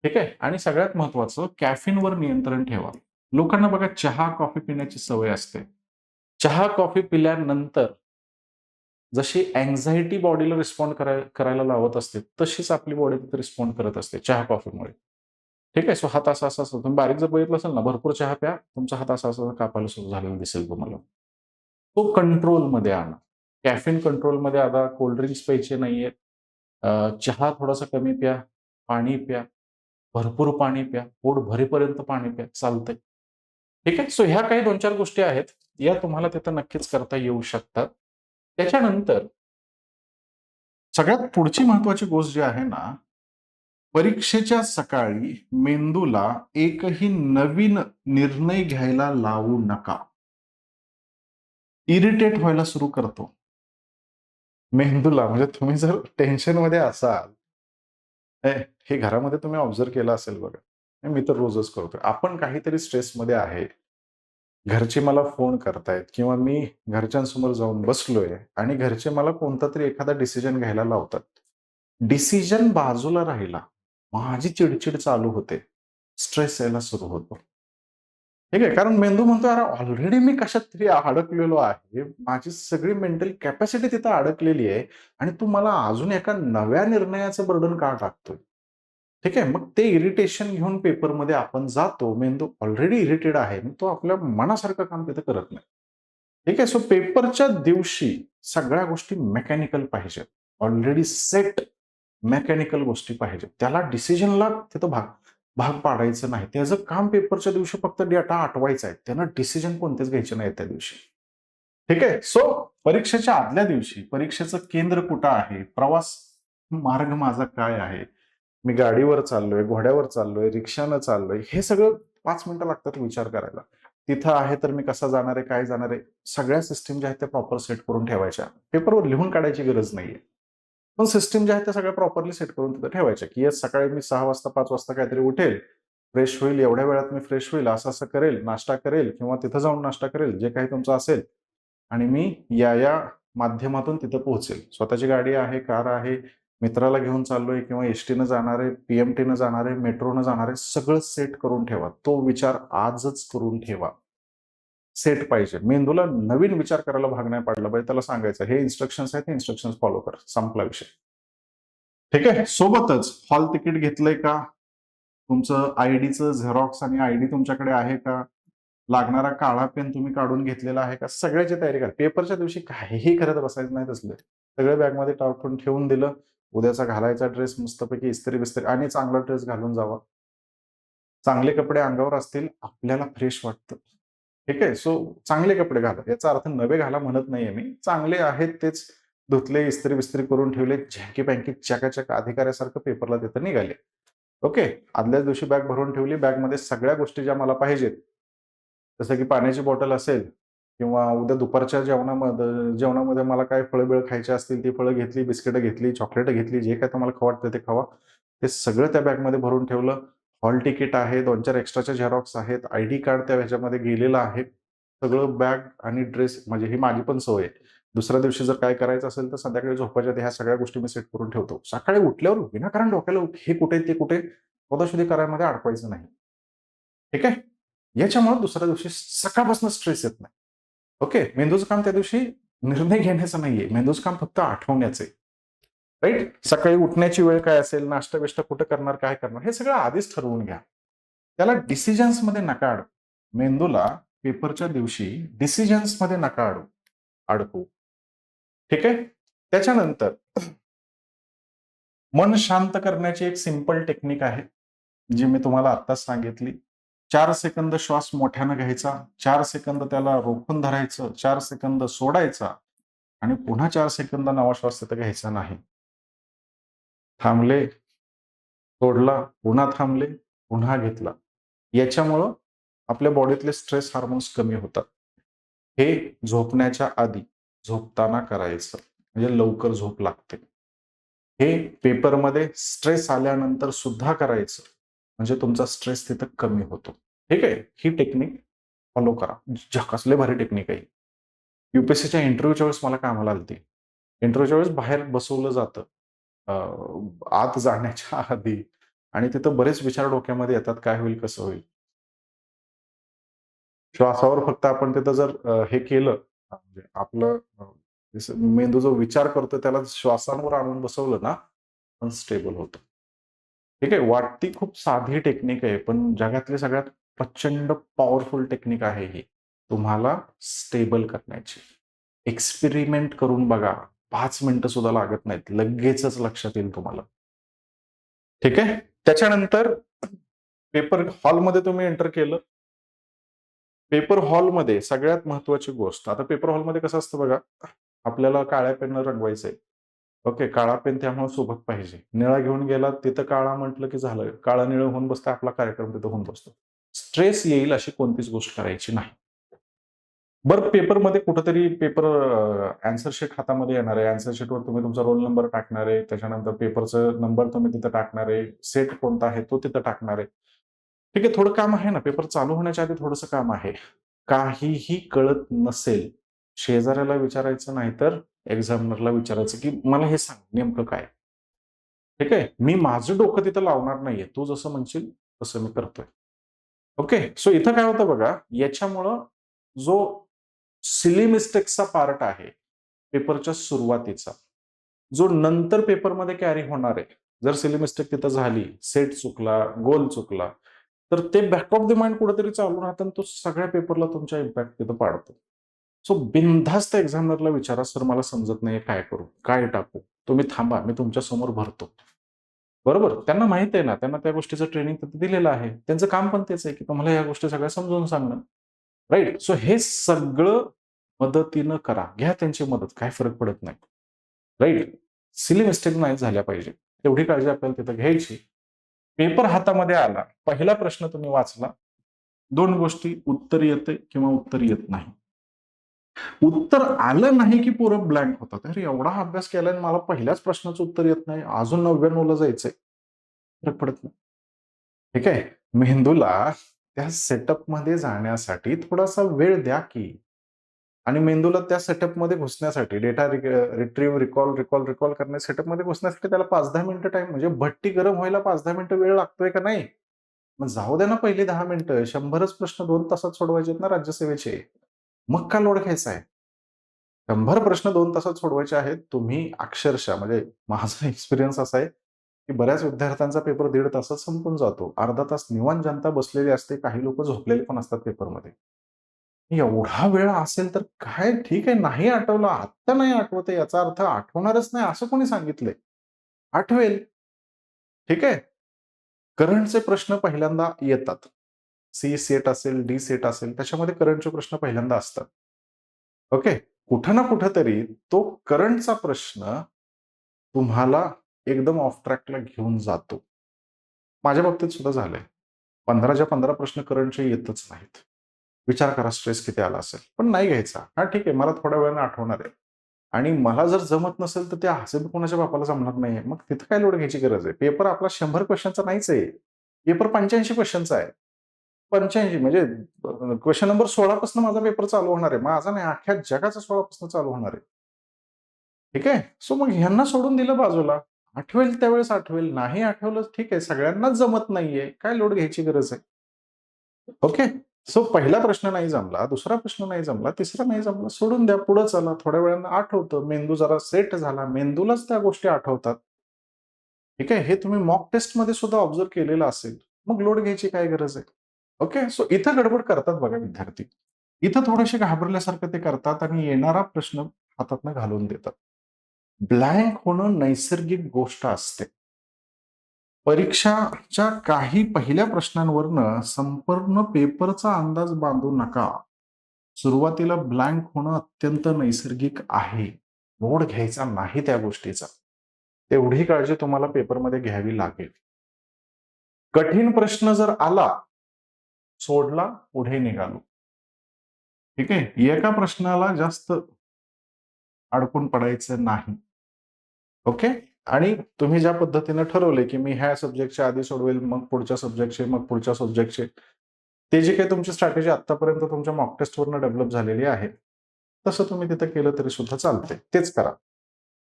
ठीक आहे. आणि सगळ्यात महत्त्वाचं, कॅफीनवर नियंत्रण ठेवा. लोकांना बघा चहा, कॉफी पिण्याची सवय असते. चहा, कॉफी पिल्यानंतर जशी अँक्झायटी बॉडीला रिस्पॉन्ड करायला लावत असते, तशीच आपली बॉडी तिथे रिस्पॉन्ड करत असते चहा, कॉफीमुळे. ठीक आहे. सो हात असा तुम्ही बारीक जर बघितलं असेल ना, भरपूर चहा प्या, तुमचा हात असा कापायला सुरू झालेला दिसेल तुम्हाला. तो कंट्रोलमध्ये आणा. कॅफीन कंट्रोलमध्ये आता कोल्ड ड्रिंक्स प्यायचे नाहीयेत. चहा थोडासा कमी प्या, पाणी प्या, भरपूर पाणी प्या, पोट भरेपर्यंत पाणी प्या, चालतंय. ठीक आहे. सो ह्या काही 2-4 गोष्टी आहेत, या तुम्हाला तिथं नक्कीच करता येऊ शकतात. त्याच्यानंतर सगळ्यात पुढची महत्त्वाची गोष्ट जी आहे ना, परीक्षेच्या सकाळी मेंदूला एकही नवीन निर्णय घ्यायला लावू नका. इरिटेट व्हायला सुरू करतो. मेंदूला म्हणजे तुम्ही जर टेन्शनमध्ये असाल, हे हे घरामध्ये तुम्ही ऑब्झर्व्ह केलं असेल बघा. मी तर रोजच करतोय. आपण काहीतरी स्ट्रेसमध्ये आहे. घरचे मला फोन करतायत किंवा मी घरच्यांसमोर जाऊन बसलोय आणि घरचे मला कोणतातरी एखादा डिसिजन घ्यायला लावतात. डिसिजन बाजूला राहिला. माझी चिडचिड चालू होते. स्ट्रेस यायला सुरू होतो. ठीक आहे. कारण मेंदू म्हणतो, "अरे ऑलरेडी मी कशात तरी अडकलेलो आहे. माझी सगळी मेंटल कॅपॅसिटी तिथं अडकलेली आहे आणि तू मला अजून एका नव्या निर्णयाचं बर्डन का टाकतोय?" ठीक आहे. मग ते इरिटेशन घेऊन पेपरमध्ये आपण जातो. मेंदू ऑलरेडी इरिटेट आहे. तो आपल्या मनासारखं काम तिथे करत नाही. ठीक आहे. सो पेपरच्या दिवशी सगळ्या गोष्टी मेकॅनिकल पाहिजेत. ऑलरेडी सेट मेकॅनिकल गोष्टी पाहिजेत. त्याला डिसिजनला तिथं भाग भाग पाडायचं नाही. त्याचं काम पेपरच्या दिवशी फक्त डेटा आठवायचा आहे. त्यानं डिसिजन कोणतेच घ्यायचे नाहीत त्या दिवशी. ठीक आहे. सो परीक्षेच्या आदल्या दिवशी परीक्षेचं केंद्र कुठं आहे? प्रवास मार्ग माझा काय आहे? मी गाडीवर चाललोय, घोड्यावर चाललोय, रिक्षानं चाललोय. हे सगळं 5 मिनिटं लागतात विचार करायला. तिथं आहे तर मी कसा जाणार आहे, काय जाणार आहे? सगळ्या सिस्टम ज्या आहेत त्या प्रॉपर सेट करून ठेवायच्या. पेपरवर लिहून काढायची गरज नाहीये. पण सिस्टम ज्या आहेत त्या सगळ्या प्रॉपरली सेट करून तिथं ठेवायच्या, की येस सकाळी मी 6 वाजता 5 वाजता काहीतरी उठेल, फ्रेश होईल, एवढ्या वेळात मी फ्रेश होईल, असं-असं करेल, नाश्ता करेल किंवा तिथं जाऊन नाश्ता करेल, जे काही तुमचं असेल आणि मी या माध्यमातून तिथं पोहोचेल. स्वतःची गाडी आहे, कार आहे, मित्राला घेऊन चाललोय किंवा एसटीनं जाणार आहे, पी-एम-टीनं जाणार आहे, मेट्रोनं जाणार आहे, सगळं सेट करून ठेवा. तो विचार आजच करून ठेवा. सेट पाहिजे. मेंदूला नवीन विचार करायला भाग नाही पाडला पाहिजे. त्याला सांगायचं, हे इन्स्ट्रक्शन्स आहेत, हे इन्स्ट्रक्शन्स फॉलो कर. संपला विषय. ठीक आहे. सोबतच हॉल तिकीट घेतलंय का? तुमचं आयडीचं झेरॉक्स आणि आयडी तुमच्याकडे आहे का? लागणारा काळा पेन तुम्ही काढून घेतलेला आहे का? सगळ्याची तयारी करा. पेपरच्या दिवशी काहीही करत बसायचं नाही तसलं. सगळं बॅगमध्ये टाकून ठेवून दिलं. उद्याचा घालायचा ड्रेस मस्तपैकी इस्त्री-बिस्त्री आणि चांगला ड्रेस घालून जावा. चांगले कपडे अंगावर असतील, आपल्याला फ्रेश वाटतं. ठीक आहे. सो चांगले कपडे घाला. याचा अर्थ नवे घाला म्हणत नाहीये मी. चांगले आहेत तेच धुतले, इस्त्री-बिस्त्री करून ठेवले, झँकी-पँकी चकाचक अधिकाऱ्यासारखं पेपरला तिथं निघाले. ओके. आदल्याच दिवशी बॅग भरून ठेवली. बॅगमध्ये सगळ्या गोष्टी ज्या मला पाहिजेत, जसं की पाण्याची बॉटल असेल किंवा उद्या दुपारच्या जेवणामध्ये मला काय फळं-बिळं खायची असतील, ती फळं घेतली, बिस्किटं घेतली, चॉकलेटं घेतली, जे काही तुम्हाला खावं वाटतं ते खावा. ते सगळं त्या बॅगमध्ये भरून ठेवलं. हॉल तिकीट आहे, 2-4 एक्स्ट्राच्या झेरॉक्स आहेत, आयडी कार्ड त्या ह्याच्यामध्ये गेलेलं आहे. सगळं बॅग आणि ड्रेस म्हणजे ही माझी पण सवय आहे. दुसऱ्या दिवशी जर काय करायचं असेल, तर संध्याकाळी झोपायच्या आधी ह्या सगळ्या गोष्टी मी सेट करून ठेवतो. सकाळी उठल्यावर विनाकारण डोक्याला हे कुठे, ते कुठे शोधाशोधी करायमध्ये अडकवायचं नाही. ठीक आहे? याच्यामुळे दुसऱ्या दिवशी सकाळपासून स्ट्रेस येत नाही. ओके. मेंदूचं काम त्या दिवशी निर्णय घेण्याचं नाहीये. मेंदूचं काम फक्त आठवण्याचं आहे. राइट? सकाळी उठण्याची वेळ काय असेल, नाश्ता-बिष्टा कुठं करणार, काय करणार, हे सगळं आधीच ठरवून घ्या. त्याला डिसिजन्समध्ये नका अडकू. मेंदूला पेपरच्या दिवशी डिसिजन्समध्ये नका अडकू. ठीक आहे? त्याच्यानंतर मन शांत करण्याची एक सिंपल टेक्निक आहे, जी मी तुम्हाला आत्ताच सांगितली. 4 सेकंद श्वास मोठ्यानं घ्यायचा, 4 सेकंद त्याला रोखून धरायचं, 4 सेकंद सोडायचा आणि पुन्हा 4 सेकंद नवा श्वास तिथं घ्यायचा नाही. थांबले, सोडला, पुन्हा थांबले, पुन्हा घेतला. याच्यामुळं आपल्या बॉडीतले स्ट्रेस हार्मोन्स कमी होतात. हे झोपण्याच्या आधी, झोपताना करायचं. म्हणजे लवकर झोप लागते. हे पेपरमध्ये स्ट्रेस आल्यानंतर सुद्धा करायचं. म्हणजे तुमचा स्ट्रेस तिथं कमी होतो. ठीक आहे? ही टेक्निक फॉलो करा. झकास लय भारी टेक्निक आहे. यू-पी-एस-सीच्या इंटरव्ह्यूच्या वेळेस मला कामाला आली ती. इंटरव्ह्यूच्या वेळेस बाहेर बसवलं जातं. अ, आत जाण्याच्या आधी आणि तिथं बरेच विचार डोक्यामध्ये येतात, काय होईल, कसं होईल? श्वासावर फक्त आपण तिथं जर हे केलं, म्हणजे आपलं मेंदू जो विचार करतो त्याला श्वासांवर आणून बसवलं ना, पण स्टेबल होतं. ठीक आहे. वाटती खूप साधी टेक्निक आहे, पण जगातली सगळ्यात प्रचंड पॉवरफुल टेक्निक आहे ही. तुम्हाला स्टेबल करण्याची. एक्सपेरिमेंट करून बघा. 5 मिनिटं सुद्धा लागत नाहीत. लगेचच लक्षात येईल तुम्हाला. ठीक आहे. त्याच्यानंतर पेपर हॉलमध्ये तुम्ही एंटर केलं. पेपर हॉलमध्ये सगळ्यात महत्वाची गोष्ट, आता पेपर हॉलमध्ये कसं असतं बघा, आपल्याला काळ्या पेननं रंगवायचंय. ओके, काळा पेन त्यामुळे सोबत पाहिजे. निळा घेऊन गेला तिथं काळा म्हटलं की झालं. काळं निळं होऊन बसतं, आपला कार्यक्रम तिथं होऊन बसतो. स्ट्रेस येईल अशी कोणतीच गोष्ट करायची नाही. बरं, पेपरमध्ये कुठेतरी पेपर अँसर शीट हातामध्ये येणार आहे. अँसर शीटवर तुम्ही तुमचा रोल नंबर टाकणार आहे. त्याच्यानंतर पेपरचा नंबर तुम्ही तिथं टाकणार आहे. सेट कोणता आहे तो तिथं टाकणार आहे. ठीक आहे, थोडं काम आहे ना, पेपर चालू होण्याच्या आधी थोडंसं काम आहे. काहीही कळत नसेल, शेजाऱ्याला विचारायचं, नाहीतर एक्झामिनरला विचारायचं, की मला हे सांग नेमकं काय? ठीक आहे. मी माझं डोकं तिथं लावणार नाहीये. तू जसं म्हणशील तसं मी करतोय. ओके. सो इथं काय होतं बघा, याच्यामुळं जो सिली मिस्टेक्सचा पार्ट आहे, पेपरच्या सुरुवातीचा, जो नंतर पेपरमध्ये कॅरी होणार आहे. जर सिली मिस्टेक तिथं झाली, सेट चुकला, गोल चुकला, तर ते बॅक ऑफ द माइंड कुठेतरी चालू राहतं आणि तो सगळ्या पेपरला तुमच्या इम्पॅक्ट तिथं पाडतो. सो बिनधास्त एक्झामिनरला विचारा, "सर मला समजत नाहीये, काय करू? काय टाकू?" तुम्ही थांबा, मी तुमच्या समोर भरतो. बरोबर? त्यांना माहित आहे ना, त्यांना त्या गोष्टीचं ट्रेनिंग तिथं दिलेलं आहे. त्यांचं काम पण तेच आहे, की तुम्हाला या गोष्टी सगळ्या समजावून सांगणं. राइट? सो हे सगळं मदतीनं करा. घ्या त्यांची मदत, काही फरक पडत नाही. राइट? सिली मिस्टेक नाही झाल्या पाहिजे. तेवढी काळजी आपल्याला तिथं घ्यायची. पेपर हातामध्ये आला, पहिला प्रश्न तुम्ही वाचला. 2 गोष्टी, उत्तर येतंय किंवा उत्तर येत नाही. उत्तर आलं नाही, की पोरं ब्लँक होतात. अरे एवढा अभ्यास केलाय आणि मला पहिल्याच प्रश्नाचं उत्तर येत नाही. अजून 99 ला जायचंय. फरक पडत नाही. ठीक आहे. मेंदूला त्या सेटअपमध्ये जाण्यासाठी थोडासा वेळ द्या की. आणि मेंदूला त्या सेटअपमध्ये घुसण्यासाठी डेटा रिट्रीव्ह, रिकॉल करण्या सेटअपमध्ये घुसण्यासाठी त्याला 5-10 मिनिटं टाईम, म्हणजे भट्टी गरम व्हायला 5-10 मिनिटं वेळ लागतोय का नाही? मग जाऊ द्या ना पहिली 10 मिनिटं. 100च प्रश्न 2 तासात सोडवायचे आहेत ना राज्यसेवेचे. मग का लोड घ्यायचा आहे? 100 प्रश्न 2 तासात सोडवायचे आहेत. तुम्ही अक्षरशः, म्हणजे माझा एक्सपिरियन्स असा आहे, की बऱ्याच विद्यार्थ्यांचा पेपर 1.5 तासात संपून जातो. अर्धा तास निवांत जनता बसलेली असते. काही लोकं झोपलेले पण असतात पेपरमध्ये. एवढा वेळ असेल तर काय, ठीक आहे, नाही आठवलं, आत्ता नाही आठवत आहे याचा अर्थ आठवणारच नाही असं कोणी सांगितलंय? आठवेल. ठीक आहे. करंटचे प्रश्न पहिल्यांदा येतात. सी सेट असेल, डी सेट असेल, त्याच्यामध्ये करंटचे प्रश्न पहिल्यांदा असतात. ओके. कुठं ना कुठेतरी तो करंटचा प्रश्न तुम्हाला एकदम ऑफ ट्रॅकला घेऊन जातो. माझ्या बाबतीत सुद्धा झालंय. 15च्या 15 प्रश्न करंटचे येतच नाहीत. विचार करा स्ट्रेस किती आला असेल. पण नाही घ्यायचा. हां, ठीक आहे, मला थोड्या वेळाने आठवणार आहे. आणि मला जर जमत नसेल तर ते हसत कोणाच्या बापाला जमणार नाहीये. मग तिथं काय लोड घ्यायची गरज आहे? पेपर आपला 100 क्वेश्चनचा नाहीच आहे. पेपर 85 क्वेश्चनचा आहे. 85 म्हणजे क्वेशन नंबर 16 पासून माझा पेपर चालू होणार आहे. माझा नाही, अख्ख्या जगाचा 16 पासून चालू होणार आहे. ठीक आहे? सो मग ह्यांना सोडून दिलं बाजूला. आठवेल त्यावेळेस आठवेल, नाही आठवलं ठीक आहे. सगळ्यांनाच जमत नाहीये. काय लोड घ्यायची गरज आहे? ओके. सो पहिला प्रश्न नाही जमला, दुसरा प्रश्न नाही जमला, तिसरा नाही जमला, सोडून द्या. पुढे चला. थोड्या वेळानं आठवतं. मेंदू जरा सेट झाला. मेंदूलाच त्या गोष्टी आठवतात. ठीक आहे. हे तुम्ही मॉक टेस्टमध्ये सुद्धा ऑब्झर्व्ह केलेलं असेल. मग लोड घ्यायची काय गरज आहे? ओके. सो इथं गडबड करतात बघा विद्यार्थी. इथं थोडेसे घाबरल्यासारखं ते करतात आणि येणारा प्रश्न हातातनं घालवून देतात. ब्लँक होणं नैसर्गिक गोष्ट असते. परीक्षाच्या काही पहिल्या प्रश्नांवरनं संपूर्ण पेपरचा अंदाज बांधू नका. सुरुवातीला ब्लँक होणं अत्यंत नैसर्गिक आहे. लोड घ्यायचा नाही त्या गोष्टीचा. तेवढी काळजी तुम्हाला पेपरमध्ये घ्यावी लागेल. कठीण प्रश्न जर आला, सोडला, पुढे निघालो. ठीक आहे. एका प्रश्नाला जास्त अडकून पडायचं नाही. ओके. आणि तुम्ही ज्या पद्धतीने ठरवले, की मी ह्या सब्जेक्टच्या आधी सोडवेल, मग पुढच्या सब्जेक्टचे, मग पुढच्या सब्जेक्टचे. ते जे काही तुमची स्ट्रॅटेजी आत्तापर्यंत तुमच्या मॉक टेस्टवरनं डेव्हलप झालेली आहे, तसं तुम्ही तिथं केलं तरी सुद्धा चालतंय. तेच करा.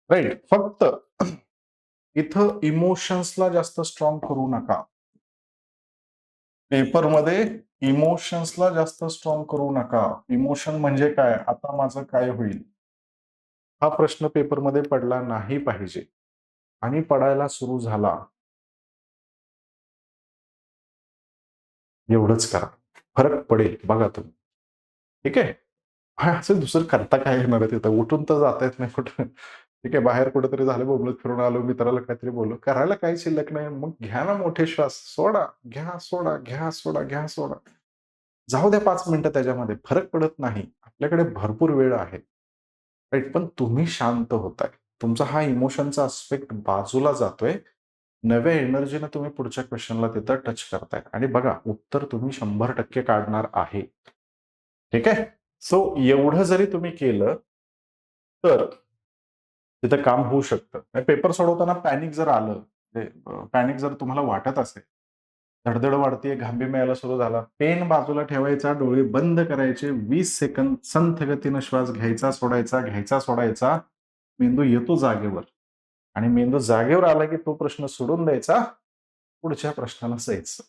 राइट. फक्त इथं इमोशन्सला जास्त स्ट्रॉंग करू नका. पेपरमध्ये इमोशन्सला जास्त स्ट्रॉंग करू नका. इमोशन म्हणजे काय? आता माझं काय होईल? हा प्रश्न पेपरमध्ये पडला नाही पाहिजे आणि पडायला सुरू झाला, एवढंच करा. फरक पडेल बघा तुम्ही. ठीक आहे? हां, असं दुसरं करता काय येणार आहे तिथं? उठून तर जाता येत नाही कुठं. ठीक आहे, बाहेर कुठेतरी झालं बोंबलत फिरून आलो, मित्राला काहीतरी बोललो. करायला काही शिल्लक नाही. मग घ्या ना मोठे श्वास. सोडा, घ्या, सोडा, घ्या, सोडा, घ्या, सोडा. जाऊ द्या 5 मिनिटं त्याच्यामध्ये. फरक पडत नाही. आपल्याकडे भरपूर वेळ आहे. राइट? पण तुम्ही शांत होताय. तुमचा हा इमोशनचा आस्पेक्ट बाजूला जातोय. नव्या एनर्जीने तुम्ही पुढच्या क्वेशनला तिथं टच करताय आणि बघा उत्तर तुम्ही 100% काढणार आहे. ठीक आहे? सो एवढं जरी तुम्ही केलं, तर तिथं काम होऊ शकतं. पेपर सोडवताना पॅनिक जर आलं, पॅनिक जर तुम्हाला वाटत असेल, धडधड वाढतीये, घामबिम यायला सुरू झाला, पेन बाजूला ठेवायचा, डोळे बंद करायचे, 20 सेकंद संथ गतीनं श्वास घ्यायचा, सोडायचा, घ्यायचा, सोडायचा. मेंदू येतो जागेवर आणि मेंदू जागेवर आला की तो प्रश्न सोडून द्यायचा, पुढच्या प्रश्नाला जायचं.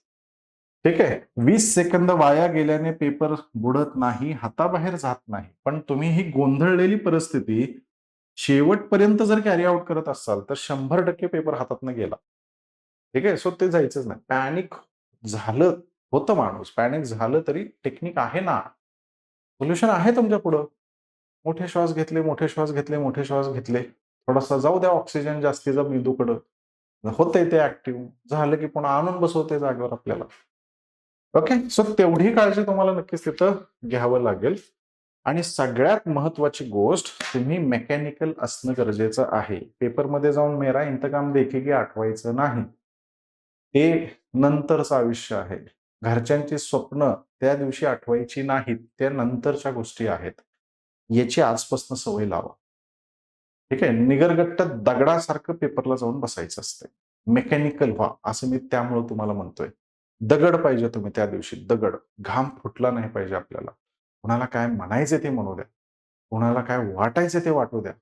ठीक आहे. 20 सेकंद वाया गेल्याने पेपर बुडत नाही, हाताबाहेर जात नाही. पण तुम्ही ही गोंधळलेली परिस्थिती शेवटपर्यंत जर कॅरी आउट करत असाल, तर 100% पेपर हातातनं गेला. ठीक आहे. सो ते जायचंच नाही. पॅनिक झालं होतं माणूस. पॅनिक झालं तरी टेक्निक आहे ना. सोल्युशन आहे तुमच्या पुढं. मोठे श्वास घेतले, मोठे श्वास घेतले, मोठे श्वास घेतले. थोडासा जाऊ द्या ऑक्सिजन जास्तीचा मेंदूकडं. होतंय ते ॲक्टिव्ह. झालं की पुन्हा आणून बसवते जागेवर आपल्याला. ओके. सो तेवढी काळजी तुम्हाला नक्कीच तिथं घ्यावं लागेल. आणि सगळ्यात महत्वाची गोष्ट तुम्ही मेकॅनिकल असणं गरजेचं आहे. पेपरमध्ये जाऊन मेरा इंतकाम देखेगी आठवायचं नाही. ते नंतरचं आयुष्य आहे. घरच्यांची स्वप्न त्या दिवशी आठवायची नाहीत. त्या नंतरच्या गोष्टी आहेत. याची आजपासून सवय लावा. ठीक आहे. निगरगट्ट दगडासारखं पेपरला जाऊन बसायचं असतं. मेकॅनिकल व्हा, असं मी त्यामुळे तुम्हाला म्हणतोय. दगड पाहिजे तुम्ही त्या दिवशी, दगड. घाम फुटला नाही पाहिजे आपल्याला. कुणाला काय म्हणायचं ते म्हणू द्या. कुणाला काय वाटायचं ते वाटू द्या.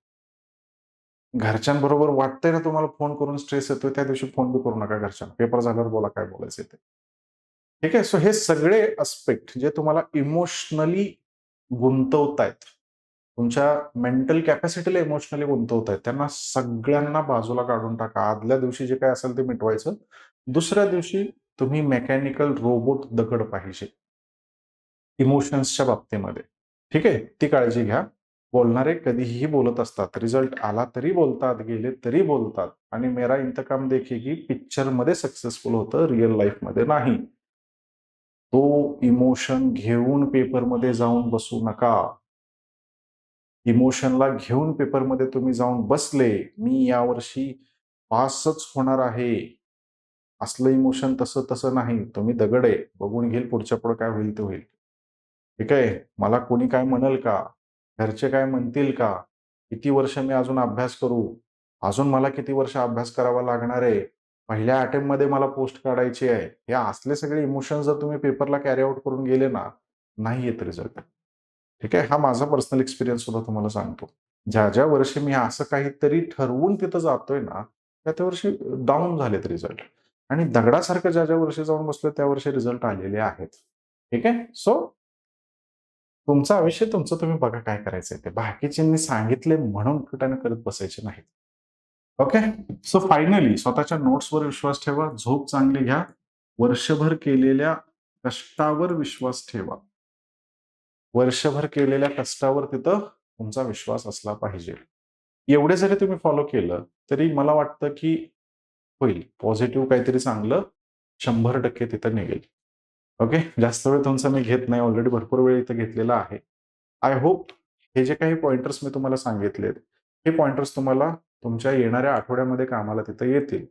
घरच्यांबरोबर वाटतंय ना तुम्हाला फोन करून स्ट्रेस येतोय, त्या दिवशी फोन बी करू नका घरच्यांना. पेपर झाल्यावर बोला काय बोलायचं ते. ठीक आहे. सो हे सगळे अस्पेक्ट जे तुम्हाला इमोशनली गुंतवतायत, तुमच्या मेंटल कॅपॅसिटीला इमोशनली गुंतवतायत, त्यांना सगळ्यांना बाजूला काढून टाका. आदल्या दिवशी जे काही असेल ते मिटवायचं. दुसऱ्या दिवशी तुम्ही मेकॅनिकल रोबोट दगड पाहिजे. इमोशन्सच्या बाबतीमध्ये. ठीक आहे? ती काळजी घ्या. बोलणारे कधीही बोलत असतात. रिझल्ट आला तरी बोलतात, गेले तरी बोलतात आणि मेरा इंतकाम देखेगी पिक्चरमध्ये सक्सेसफुल होतं, रिअल लाईफमध्ये नाही. तो इमोशन घेऊन पेपरमध्ये जाऊन बसू नका. इमोशनला घेऊन पेपरमध्ये तुम्ही जाऊन बसले, मी यावर्षी पासच होणार आहे. असलं इमोशन तसं नाही. तुम्ही दगड आहे. बघून घेईल पुढच्या पुढे काय होईल ते होईल. ठीक आहे. मला कोणी काय म्हणेल का? घरचे काय म्हणतील का? किती वर्ष मी अजून अभ्यास करू? अजून मला किती वर्ष अभ्यास करावा लागणार आहे? पहिल्या अटेम्प्टमध्ये मला पोस्ट काढायची आहे. हे असले सगळे इमोशन्स जर तुम्ही पेपरला कॅरी आउट करून गेले ना, नाही येत रिझल्ट. ठीक आहे. हा माझा पर्सनल एक्सपिरियन्स सुद्धा तुम्हाला सांगतो. ज्या वर्षी मी असं काहीतरी ठरवून तिथं जातोय ना, त्या वर्षी डाउन झालेत रिझल्ट आणि दगडासारखं ज्या वर्षी जाऊन बसलोय त्या वर्षी रिझल्ट आलेले आहेत. ठीक आहे. सो तुमचं आयुष्य तुमचं तुम्ही बघा काय करायचंय ते. बाकीच्यांनी सांगितले म्हणून कुठे करत बसायचे नाहीत. ओके. सो फायनली स्वतःच्या नोट्सवर विश्वास ठेवा, झोप चांगली घ्या, वर्षभर केलेल्या कष्टावर विश्वास ठेवा. वर्षभर केलेल्या कष्टावर तिथं तुमचा विश्वास असला पाहिजे. एवढे जरी तुम्ही फॉलो केलं, तरी मला वाटतं की होईल. पॉझिटिव्ह काहीतरी चांगलं 100% तिथं निघेल. ओके. जास्त वेळ तुमचा मी घेत नाही. ऑलरेडी भरपूर वेळ इथं घेतलेला आहे. आय होप हे जे काही पॉइंटर्स मी तुम्हाला सांगितलेत, हे पॉइंटर्स तुम्हाला तुमच्या येणाऱ्या आठवड्यामध्ये कामाला तिथं येतील.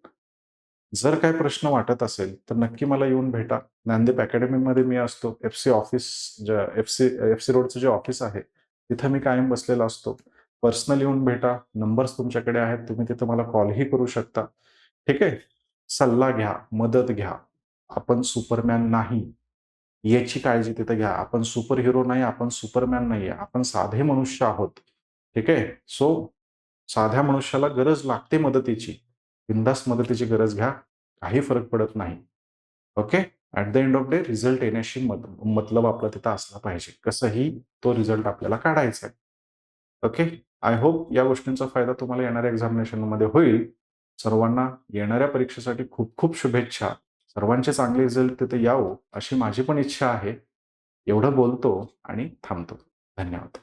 जर काही प्रश्न वाटत असेल, तर नक्की मला येऊन भेटा. ज्ञानदीप अकॅडमीमध्ये मी असतो. एफसी ऑफिस एफसी रोडचं जे ऑफिस आहे, तिथं मी कायम बसलेला असतो. पर्सनल येऊन भेटा. नंबर्स तुमच्याकडे आहेत. तुम्ही तिथं मला कॉलही करू शकता. ठीक आहे. सल्ला घ्या, मदत घ्या. आपण सुपरमॅन नाही. याची काळजी तिथे घ्या. आपण सुपर हिरो नाही, आपण सुपरमॅन नाहीये. आपण साधे मनुष्य आहोत. ठीक आहे. सो साध्या मनुष्याला गरज लागते मदतीची. बिनधास्त मदतीची गरज घ्या. काही फरक पडत नाही. Okay. At the end of day result येण्याशी मतलब आपला तिथं असला पाहिजे. कसंही तो रिझल्ट आपल्याला काढायचा आहे. ओके. आय होप या गोष्टींचा फायदा तुम्हाला येणाऱ्या एक्झामिनेशनमध्ये होईल. सर्वांना येणाऱ्या परीक्षेसाठी खूप खूप शुभेच्छा. सर्वांचे चांगले रिझल्ट तिथे यावो अशी माझी पण इच्छा आहे. एवढं बोलतो आणि थांबतो. धन्यवाद.